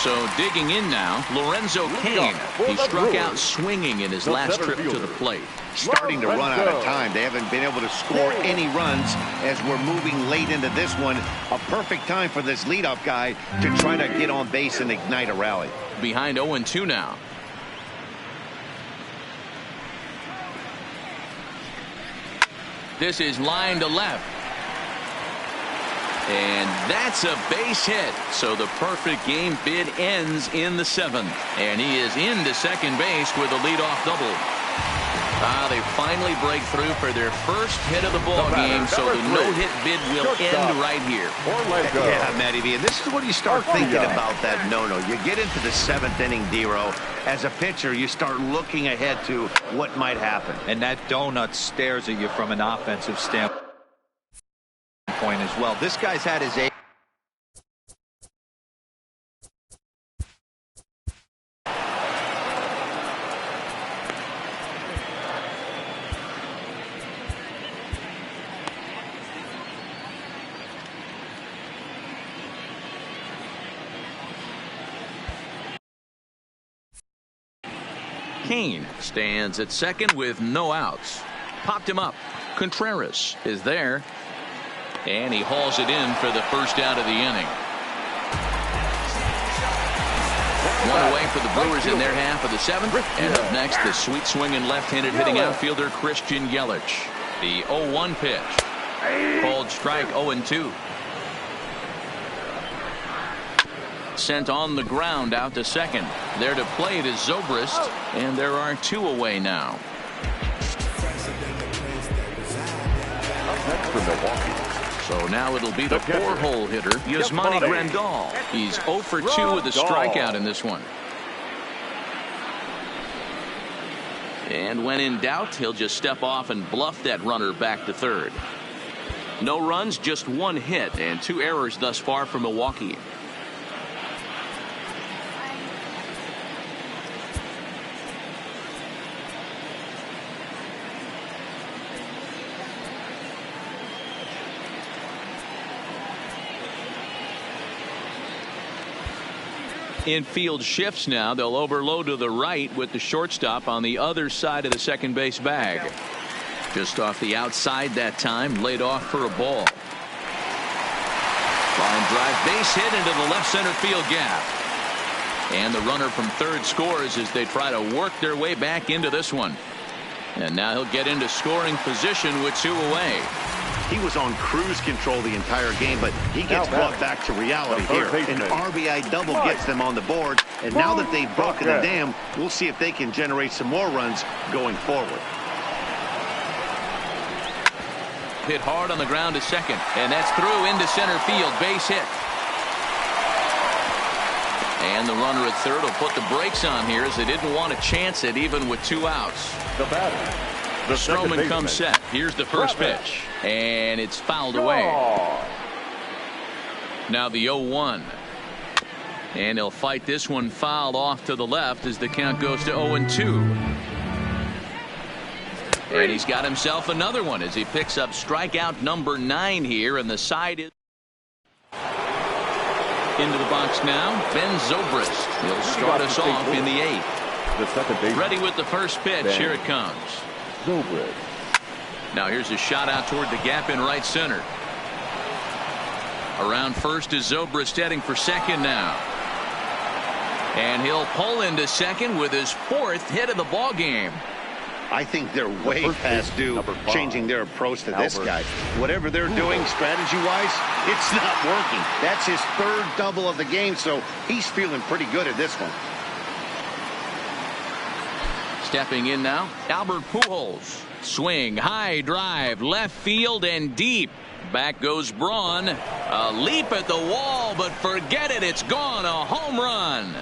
So digging in now, Lorenzo Cain. He struck out swinging in his last trip to the plate. Starting to run out of time. They haven't been able to score any runs as we're moving late into this one. A perfect time for this leadoff guy to try to get on base and ignite a rally. Behind 0-2 now. This is line to left. And that's a base hit. So the perfect game bid ends in the 7th. And he is into second base with a leadoff double. They finally break through for their first hit of the ball game, so the no-hit bid will end right here. Yeah, Matty V, and this is when you start thinking about that no-no. You get into the 7th inning, D-Row. As a pitcher, you start looking ahead to what might happen. And that donut stares at you from an offensive standpoint as well. This guy's had his Kane stands at second with no outs. Popped him up. Contreras is there. And he hauls it in for the first out of the inning. One away for the Brewers in their half of the 7th. And up next, the sweet swinging left-handed hitting outfielder Christian Yelich. The 0-1 pitch. Called strike 0-2. Sent on the ground out to second. There to play it is Zobrist. And there are 2 away now. Next for Milwaukee. So now it'll be the 4-hole hitter, Yasmani Grandal. He's 0 for 2 with a strikeout in this one. And when in doubt, he'll just step off and bluff that runner back to third. No runs, just 1 hit, and 2 errors thus far for Milwaukee. Infield shifts now. They'll overload to the right with the shortstop on the other side of the second base bag. Just off the outside that time, laid off for a ball. Line drive, base hit into the left center field gap. And the runner from third scores as they try to work their way back into this one. And now he'll get into scoring position with 2 away. He was on cruise control the entire game, but he gets brought back to reality here. An RBI double gets them on the board, and now that they've broken the dam, we'll see if they can generate some more runs going forward. Hit hard on the ground to second, and that's through into center field. Base hit. And the runner at third will put the brakes on here as they didn't want to chance it even with 2 outs. The batter. Stroman comes set. Here's the first pitch. And it's fouled away. Now the 0-1. And he'll fight this one fouled off to the left as the count goes to 0-2. And he's got himself another one as he picks up strikeout number 9 here. And the side is into the box now. Ben Zobrist. He'll start us off in the 8th. The second base. Ready with the first pitch. Here it comes. Zobrist. Now here's a shot out toward the gap in right center. Around first is Zobrist heading for second now. And he'll pull into second with his 4th hit of the ball game. I think they're way past due changing their approach to this guy. Whatever they're doing strategy-wise, it's not working. That's his 3rd double of the game, so he's feeling pretty good at this one. Stepping in now, Albert Pujols. Swing, high drive, left field and deep. Back goes Braun. A leap at the wall, but forget it. It's gone. A home run.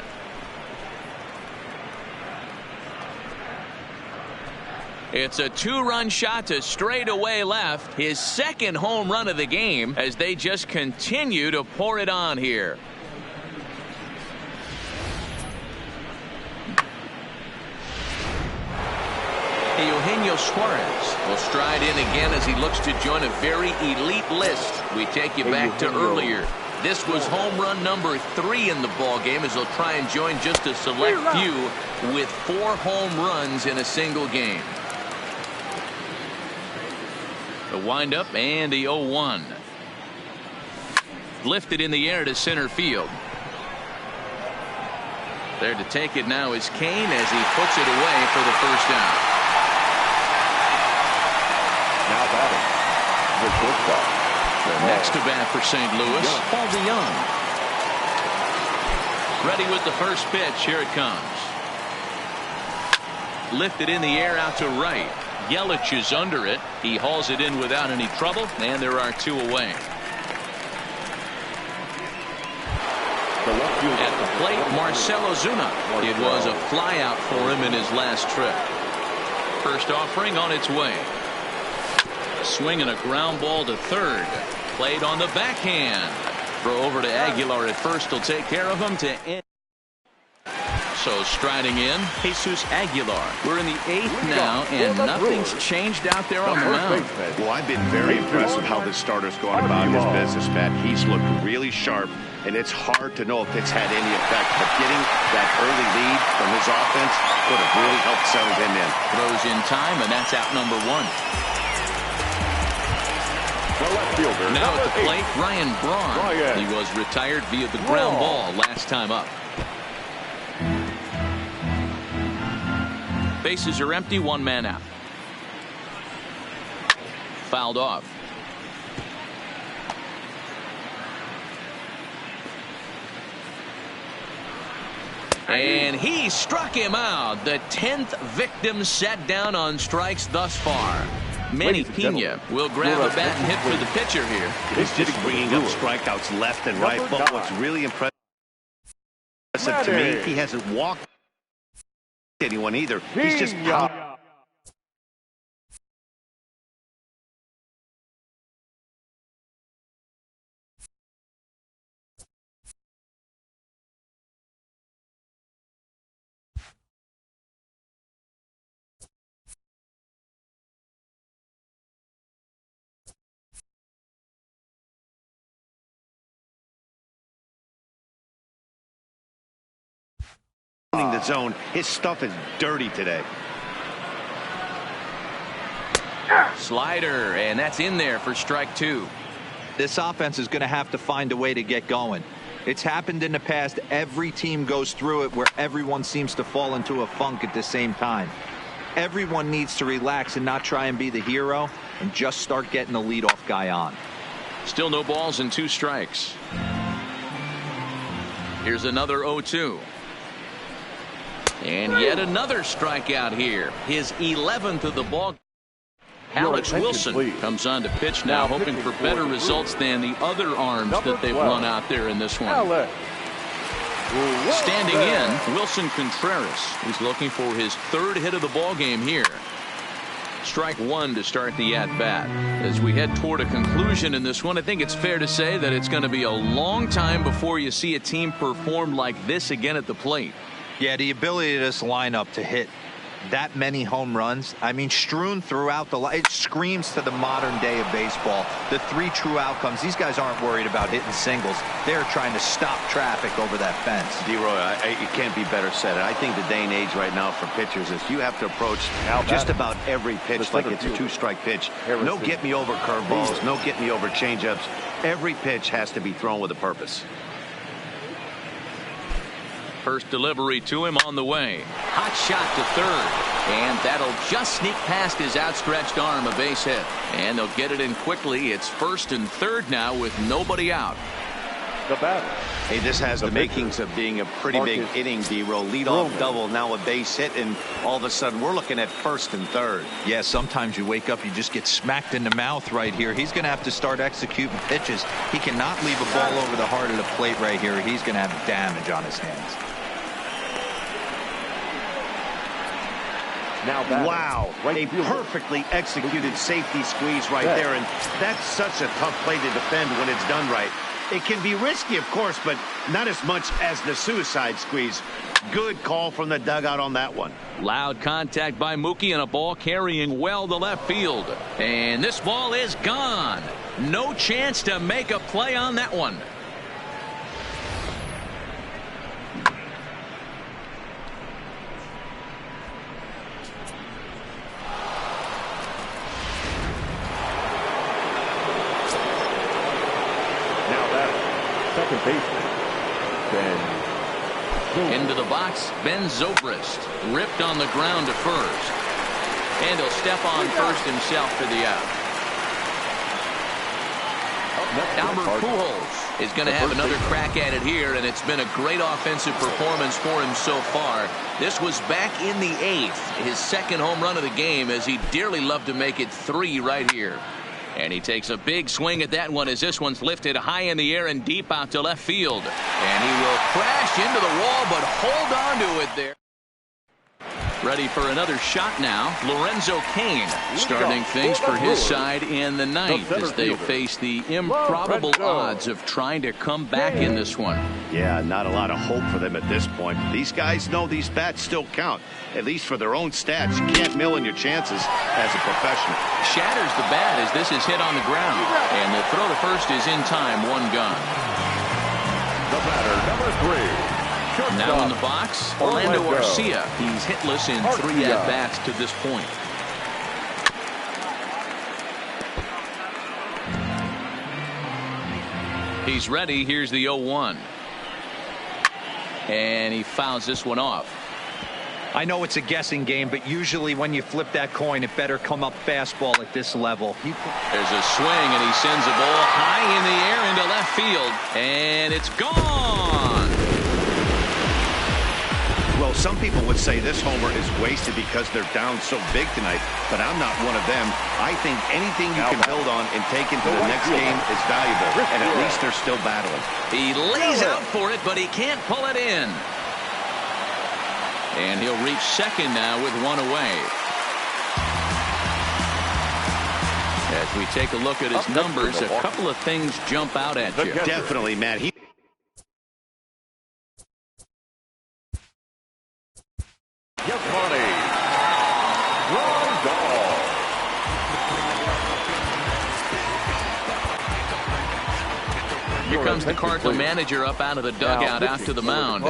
It's a 2-run shot to straightaway left. His 2nd home run of the game as they just continue to pour it on here. Eugenio Suarez will stride in again as he looks to join a very elite list. We take you back to earlier. This was home run number 3 in the ball game as he'll try and join just a select few with 4 home runs in a single game. The windup and the 0-1. Lifted in the air to center field. There to take it now is Kane as he puts it away for the first out. Now batting, the shortstop. The next to bat for St. Louis, Paul DeJong. Ready with the first pitch. Here it comes. Lifted in the air out to right. Yelich is under it. He hauls it in without any trouble, and there are 2 away. At the plate, Marcell Ozuna. It was a flyout for him in his last trip. First offering on its way. A swing and a ground ball to third. Played on the backhand. Throw over to Aguilar at first. Will take care of him to end. So striding in, Jesus Aguilar. We're in the 8th now, and nothing's changed out there on the mound. Well, I've been very impressed with how this starter's going about his business, Matt. He's looked really sharp, and it's hard to know if it's had any effect. But getting that early lead from his offense could have really helped settle him in. Throws in time, and that's out number 1. Now at the plate, Ryan Braun. He was retired via the ground ball last time up. Bases are empty, 1 man out. Fouled off. And he struck him out. The 10th victim set down on strikes thus far. Manny Pena will grab a bat and hit for the pitcher here. He's just bringing up strikeouts left and right. But what's really impressive to me, he hasn't walked anyone either. He's just the zone. His stuff is dirty today. Slider, and that's in there for strike 2. This offense is going to have to find a way to get going. It's happened in the past. Every team goes through it where everyone seems to fall into a funk at the same time. Everyone needs to relax and not try and be the hero and just start getting the leadoff guy on. Still no balls and 2 strikes. Here's another 0-2. And yet another strikeout here. His 11th of the ball. Alex Wilson comes on to pitch now, hoping for better results than the other arms that they've run out there in this one. Standing in, Wilson Contreras. He's looking for his 3rd hit of the ball game here. Strike 1 to start the at-bat. As we head toward a conclusion in this one, I think it's fair to say that it's going to be a long time before you see a team perform like this again at the plate. Yeah, the ability of this lineup to hit that many home runs, I mean, strewn throughout the line. It screams to the modern day of baseball. The 3 true outcomes. These guys aren't worried about hitting singles. They're trying to stop traffic over that fence. D-Roy, it can't be better said. I think the day and age right now for pitchers is you have to approach just about every pitch like it's a 2-strike pitch. No get-me-over curveballs, no get-me-over changeups. Every pitch has to be thrown with a purpose. First delivery to him on the way. Hot shot to third. And that'll just sneak past his outstretched arm, a base hit. And they'll get it in quickly. It's first and third now with nobody out. The batter. Hey, this has the makings of being a pretty big inning, D-Roll. Lead-off double, now a base hit, and all of a sudden we're looking at first and third. Yeah, sometimes you wake up, you just get smacked in the mouth right here. He's going to have to start executing pitches. He cannot leave a ball over the heart of the plate right here. He's going to have damage on his hands. Now wow, a perfectly executed safety squeeze right there, and that's such a tough play to defend when it's done right. It can be risky, of course, but not as much as the suicide squeeze. Good call from the dugout on that one. Loud contact by Mookie and a ball carrying well to left field. And this ball is gone. No chance to make a play on that one. Second baseman, Ben. Into the box, Ben Zobrist. Ripped on the ground to first. And he'll step on first himself for the out. Albert Pujols is going to have another crack at it here, and it's been a great offensive performance for him so far. This was back in the 8th, his second home run of the game, as he'd dearly love to make it 3 right here. And he takes a big swing at that one as this one's lifted high in the air and deep out to left field. And he will crash into the wall, but hold on to it there. Ready for another shot now. Lorenzo Cain starting things for his side in the 9th as they face the improbable odds of trying to come back in this one. Yeah, not a lot of hope for them at this point. These guys know these bats still count, at least for their own stats. You can't mill in your chances as a professional. Shatters the bat as this is hit on the ground. And the throw to first is in time, 1 gone. The batter, number 3. Now in the box, Orlando Arcia. He's hitless in 3 at-bats to this point. He's ready. Here's the 0-1. And he fouls this one off. I know it's a guessing game, but usually when you flip that coin, it better come up fastball at this level. There's a swing, and he sends a ball high in the air into left field. And it's gone. Well, some people would say this homer is wasted because they're down so big tonight, but I'm not one of them. I think anything you can build on and take into the next game is valuable, and at least they're still battling. He lays out for it, but he can't pull it in. And he'll reach second now with 1 away. As we take a look at his numbers, a couple of things jump out at you. Definitely, Matt. Here comes the Cardinal manager up out of the dugout out to the mound.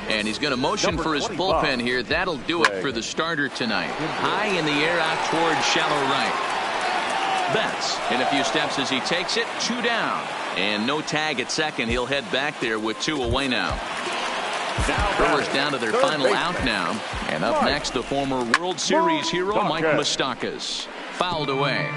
And he's going to motion for his bullpen here. That'll do it for the starter tonight. High in the air out toward shallow right. Betts in a few steps as he takes it. 2 down. And no tag at second. He'll head back there with 2 away now. Brewers down to their final out now. And up next, the former World Series hero Mike Moustakas. Fouled away.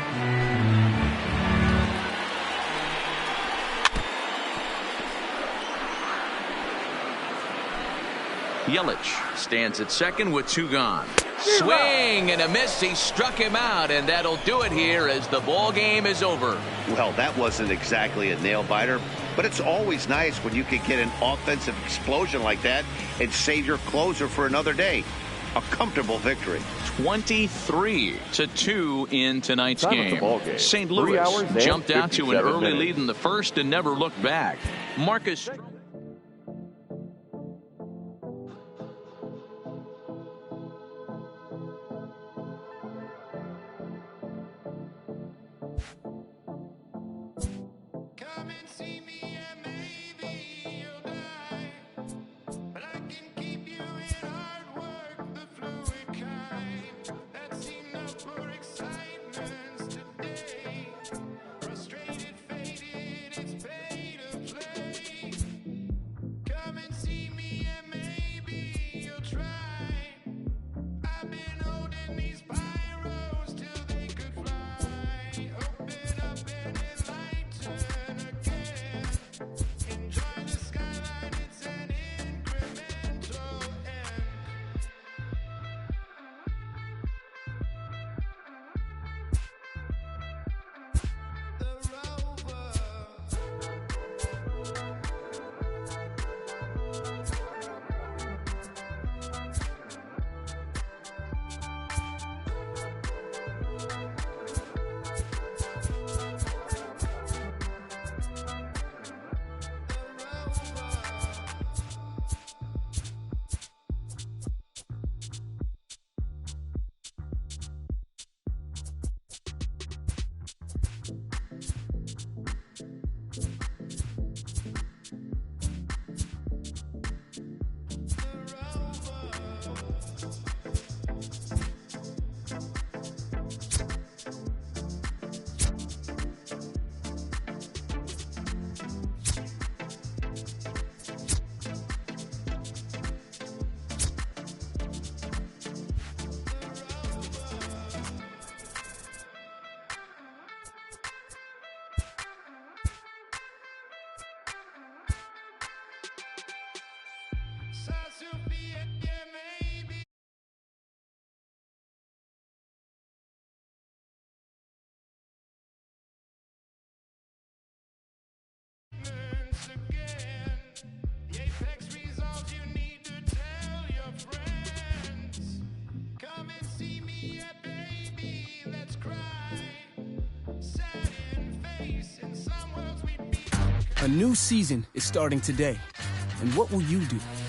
Yelich stands at second with 2 gone. Swing and a miss. He struck him out, and that'll do it here as the ball game is over. Well, that wasn't exactly a nail biter, but it's always nice when you can get an offensive explosion like that and save your closer for another day. A comfortable victory. 23-2 in tonight's game. St. Louis jumped out to an early lead in the first and never looked back. Marcus I've been holding these pyros till they could fly. Open up and enlighten again. Enjoy the skyline, it's an incremental end. The rover. The apex resolves, you need to tell your friends. Come and see me, yeah, baby, let's cry. Sad in face, in some worlds we be. A new season is starting today. And what will you do? Hey!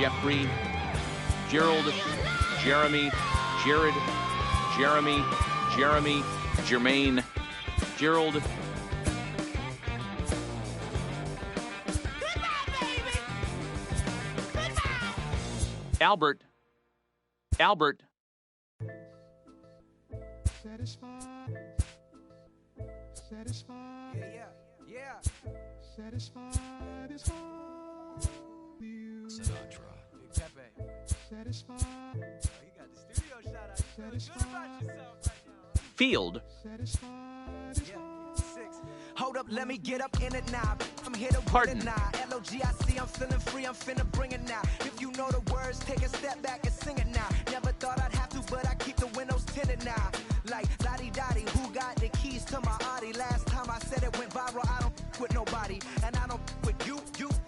Jeffrey, Gerald, Jeremy, Jared, Jeremy, Jeremy, Jermaine, Gerald, Albert, Albert, Satisfied, satisfied, yeah. Satisfied is all you. Sinatra, Big Pepe, satisfied. Oh, you got the studio shot out. You feel good about yourself right now. Field, Satisfied is all. Hold up, let me get up in it now. I'm here to win it now. L-O-G-I-C, I'm feeling free, I'm finna bring it now. If you know the words, take a step back and sing it now. Never thought I'd have to, but I keep the windows tinted now. Like, Lottie-Dottie, who got the keys to my Audi? Last time I said it went viral, I don't with nobody. And I don't with you,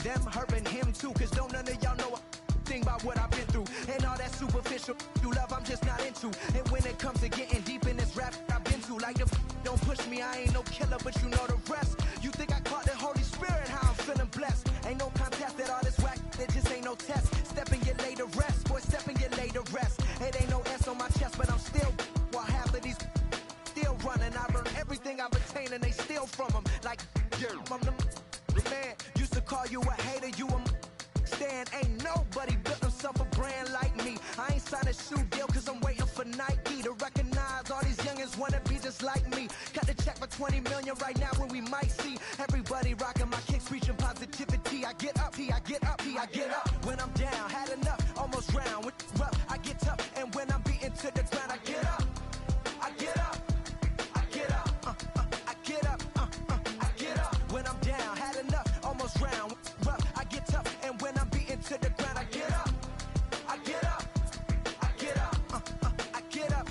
them, her, and him too. Cause don't none of y'all know a thing about what I've been through. And all that superficial you love, I'm just not into. And when it comes to getting deep in this rap I've been to, like the don't push me, I ain't no killer, but you know the rest. You think I caught the Holy Spirit, how I'm feeling blessed. Ain't no contest that all this whack, there just ain't no test. Step and get laid to rest, boy, step and get laid to rest. It ain't no S on my chest, but I'm still, while half of these still running. I learned everything I've attained and they steal from them. Like, I'm the man, used to call you a hater, you a stand. Ain't nobody built himself a brand like me. I ain't signed a shoe deal cause I'm waiting for Nike to recognize all these youngins wanna be just like me. Cut the check for 20 million right now when we might see everybody rocking my kicks, preaching positivity. I get up, I get up, I get up. When I'm down, had enough, almost round. With rough, I get tough, and when I'm beaten to the ground, I get up, I get up, I get up, I get up, I get up. When I'm down, had enough, almost round. With rough, I get tough, and when I'm beaten to the ground, I get up, I get up, I get up, I get up,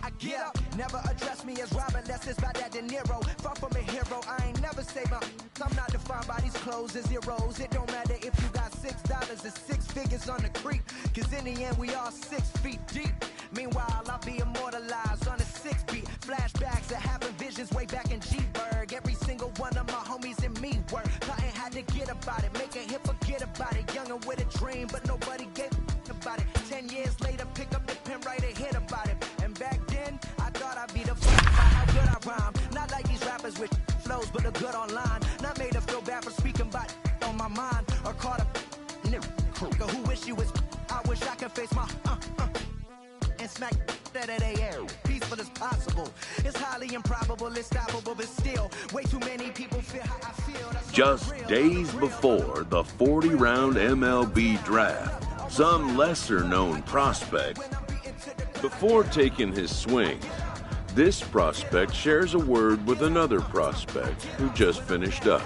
I get up. Never address me as Robert, less it's about that De Niro. Far from a hero, I ain't never say my. I'm not defined by these clothes as zeros. It don't matter if you got $6 or 6 figures on the creek. Cause in the end, we all 6 feet deep. Meanwhile, I'll be immortalized on a 6 beat. Flashbacks of having visions way back in G-Berg. Every single one of my homies and me work. I ain't had to get about it, make a hit, forget about it. Youngin' with a dream, but nobody gave about it. 10 years later, pick up the pen, write a hit about it. And back then, I thought I'd be the first by how good I rhyme. Not like these rappers with flows, but a good online. Not made to feel bad for speaking about on my mind. Or caught up nigga who wish you was. I wish I could face my and smack that at air. Peaceful as possible. It's highly improbable, it's stoppable, but still, way too many people feel how I feel. That's Just days before the 40-round MLB draft, some lesser-known prospect. Before taking his swing, this prospect shares a word with another prospect who just finished up.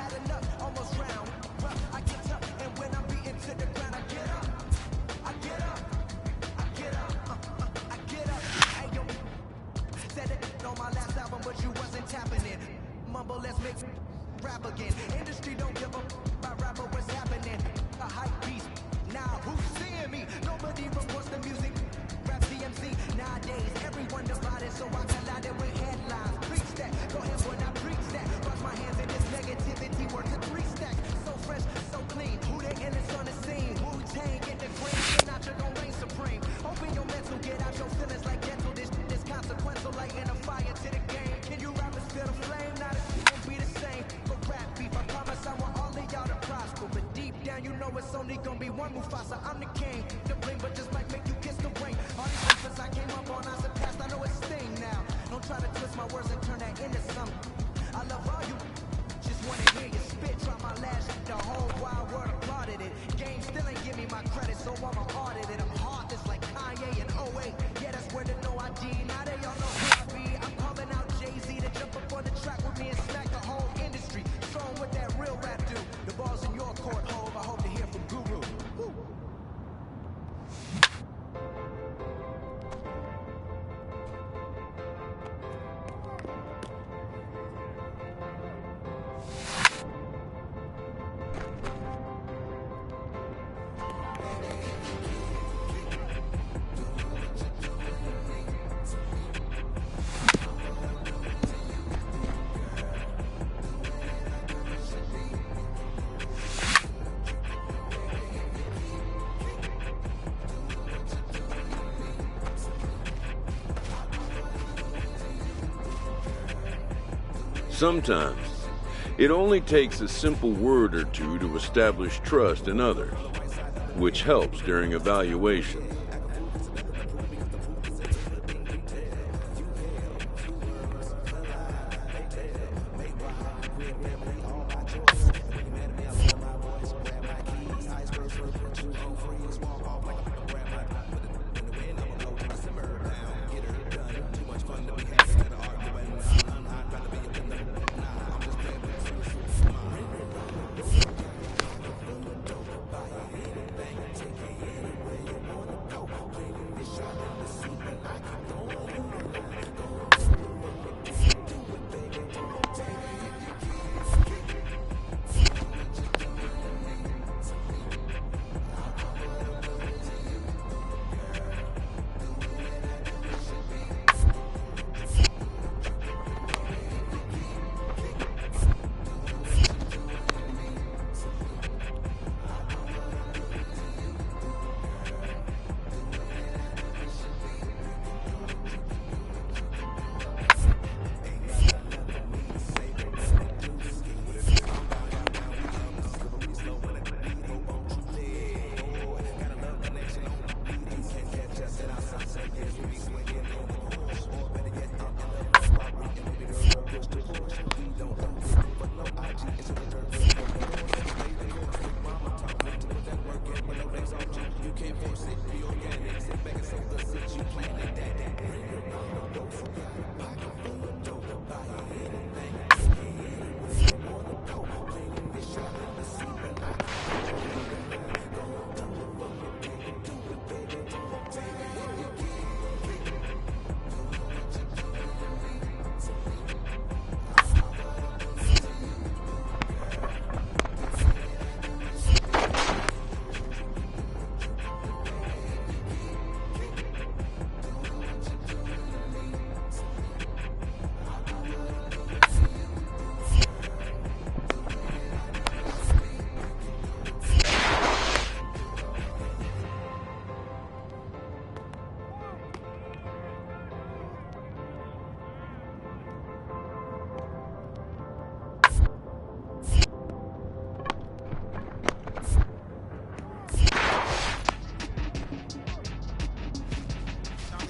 Sometimes, it only takes a simple word or two to establish trust in others, which helps during evaluation.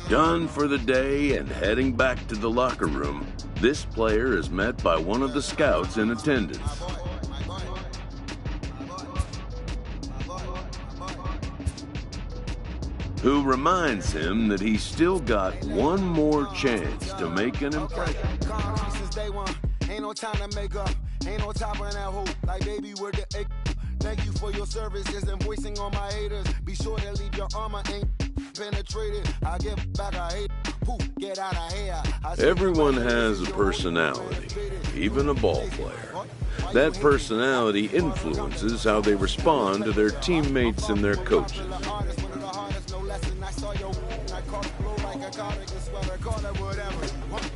Done for the day and heading back to the locker room, this player is met by one of the scouts in attendance. Who reminds him that he's still got one more chance to make an impression. Ain't no time to make up, ain't no top on that hole, like baby with the egg. Thank you for your services and voicing on my haters. Be sure to leave your armor ain't penetrated. I give back a hate. Poof, get out of here. Everyone has a personality, even a ball player. That personality influences how they respond to their teammates and their coaches.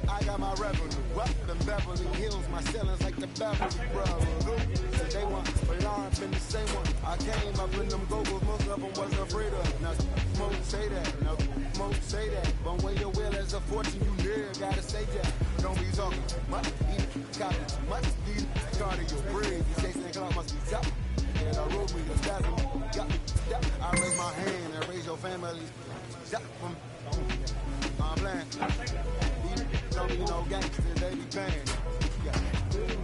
I got my revenue, up in Beverly Hills, my ceilings like the Beverly Brothers. They want, but I've been the same one. I came up in them goggles, most of them wasn't afraid of. Now, most say that, no, most say that. But when your will is a fortune, you live, gotta say that. Don't be talking much, eat, copy much, these cardio, breathe. These chasing clock must be top. And I wrote me the bathroom, got me, I raise my hand and raise your family. I'm playing. Don't be no gangsters, they be paying.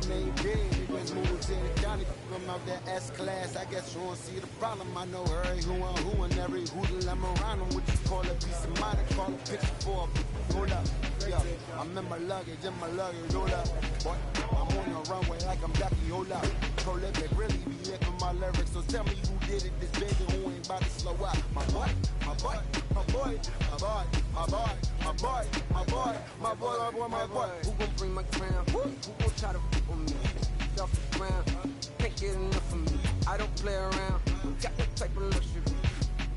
Name big, they just moved to the county. From out that S-class, I guess you don't see the problem. I know every who and every hoodle I'm around them. What you call a piece of mind, call a picture for a hold up. Yeah, I'm in my luggage, hold up. Boy, I'm on the runway like I'm Ducky, hold up. Prolific, really be hitting my lyrics. So tell me who did it, this baby who ain't about to slow up. My boy, my boy, my boy, my boy, my boy, my boy, my boy, my boy, my boy, my boy. Who gon' bring my crown? Who gon' try to f on me? Off the ground, can't get enough of me. I don't play around, got that type of luxury.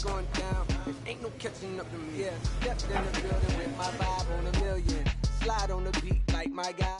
Going down, ain't no catching up to me. Yeah, stepped in the building with my vibe on a million. Slide on the beat like my guy.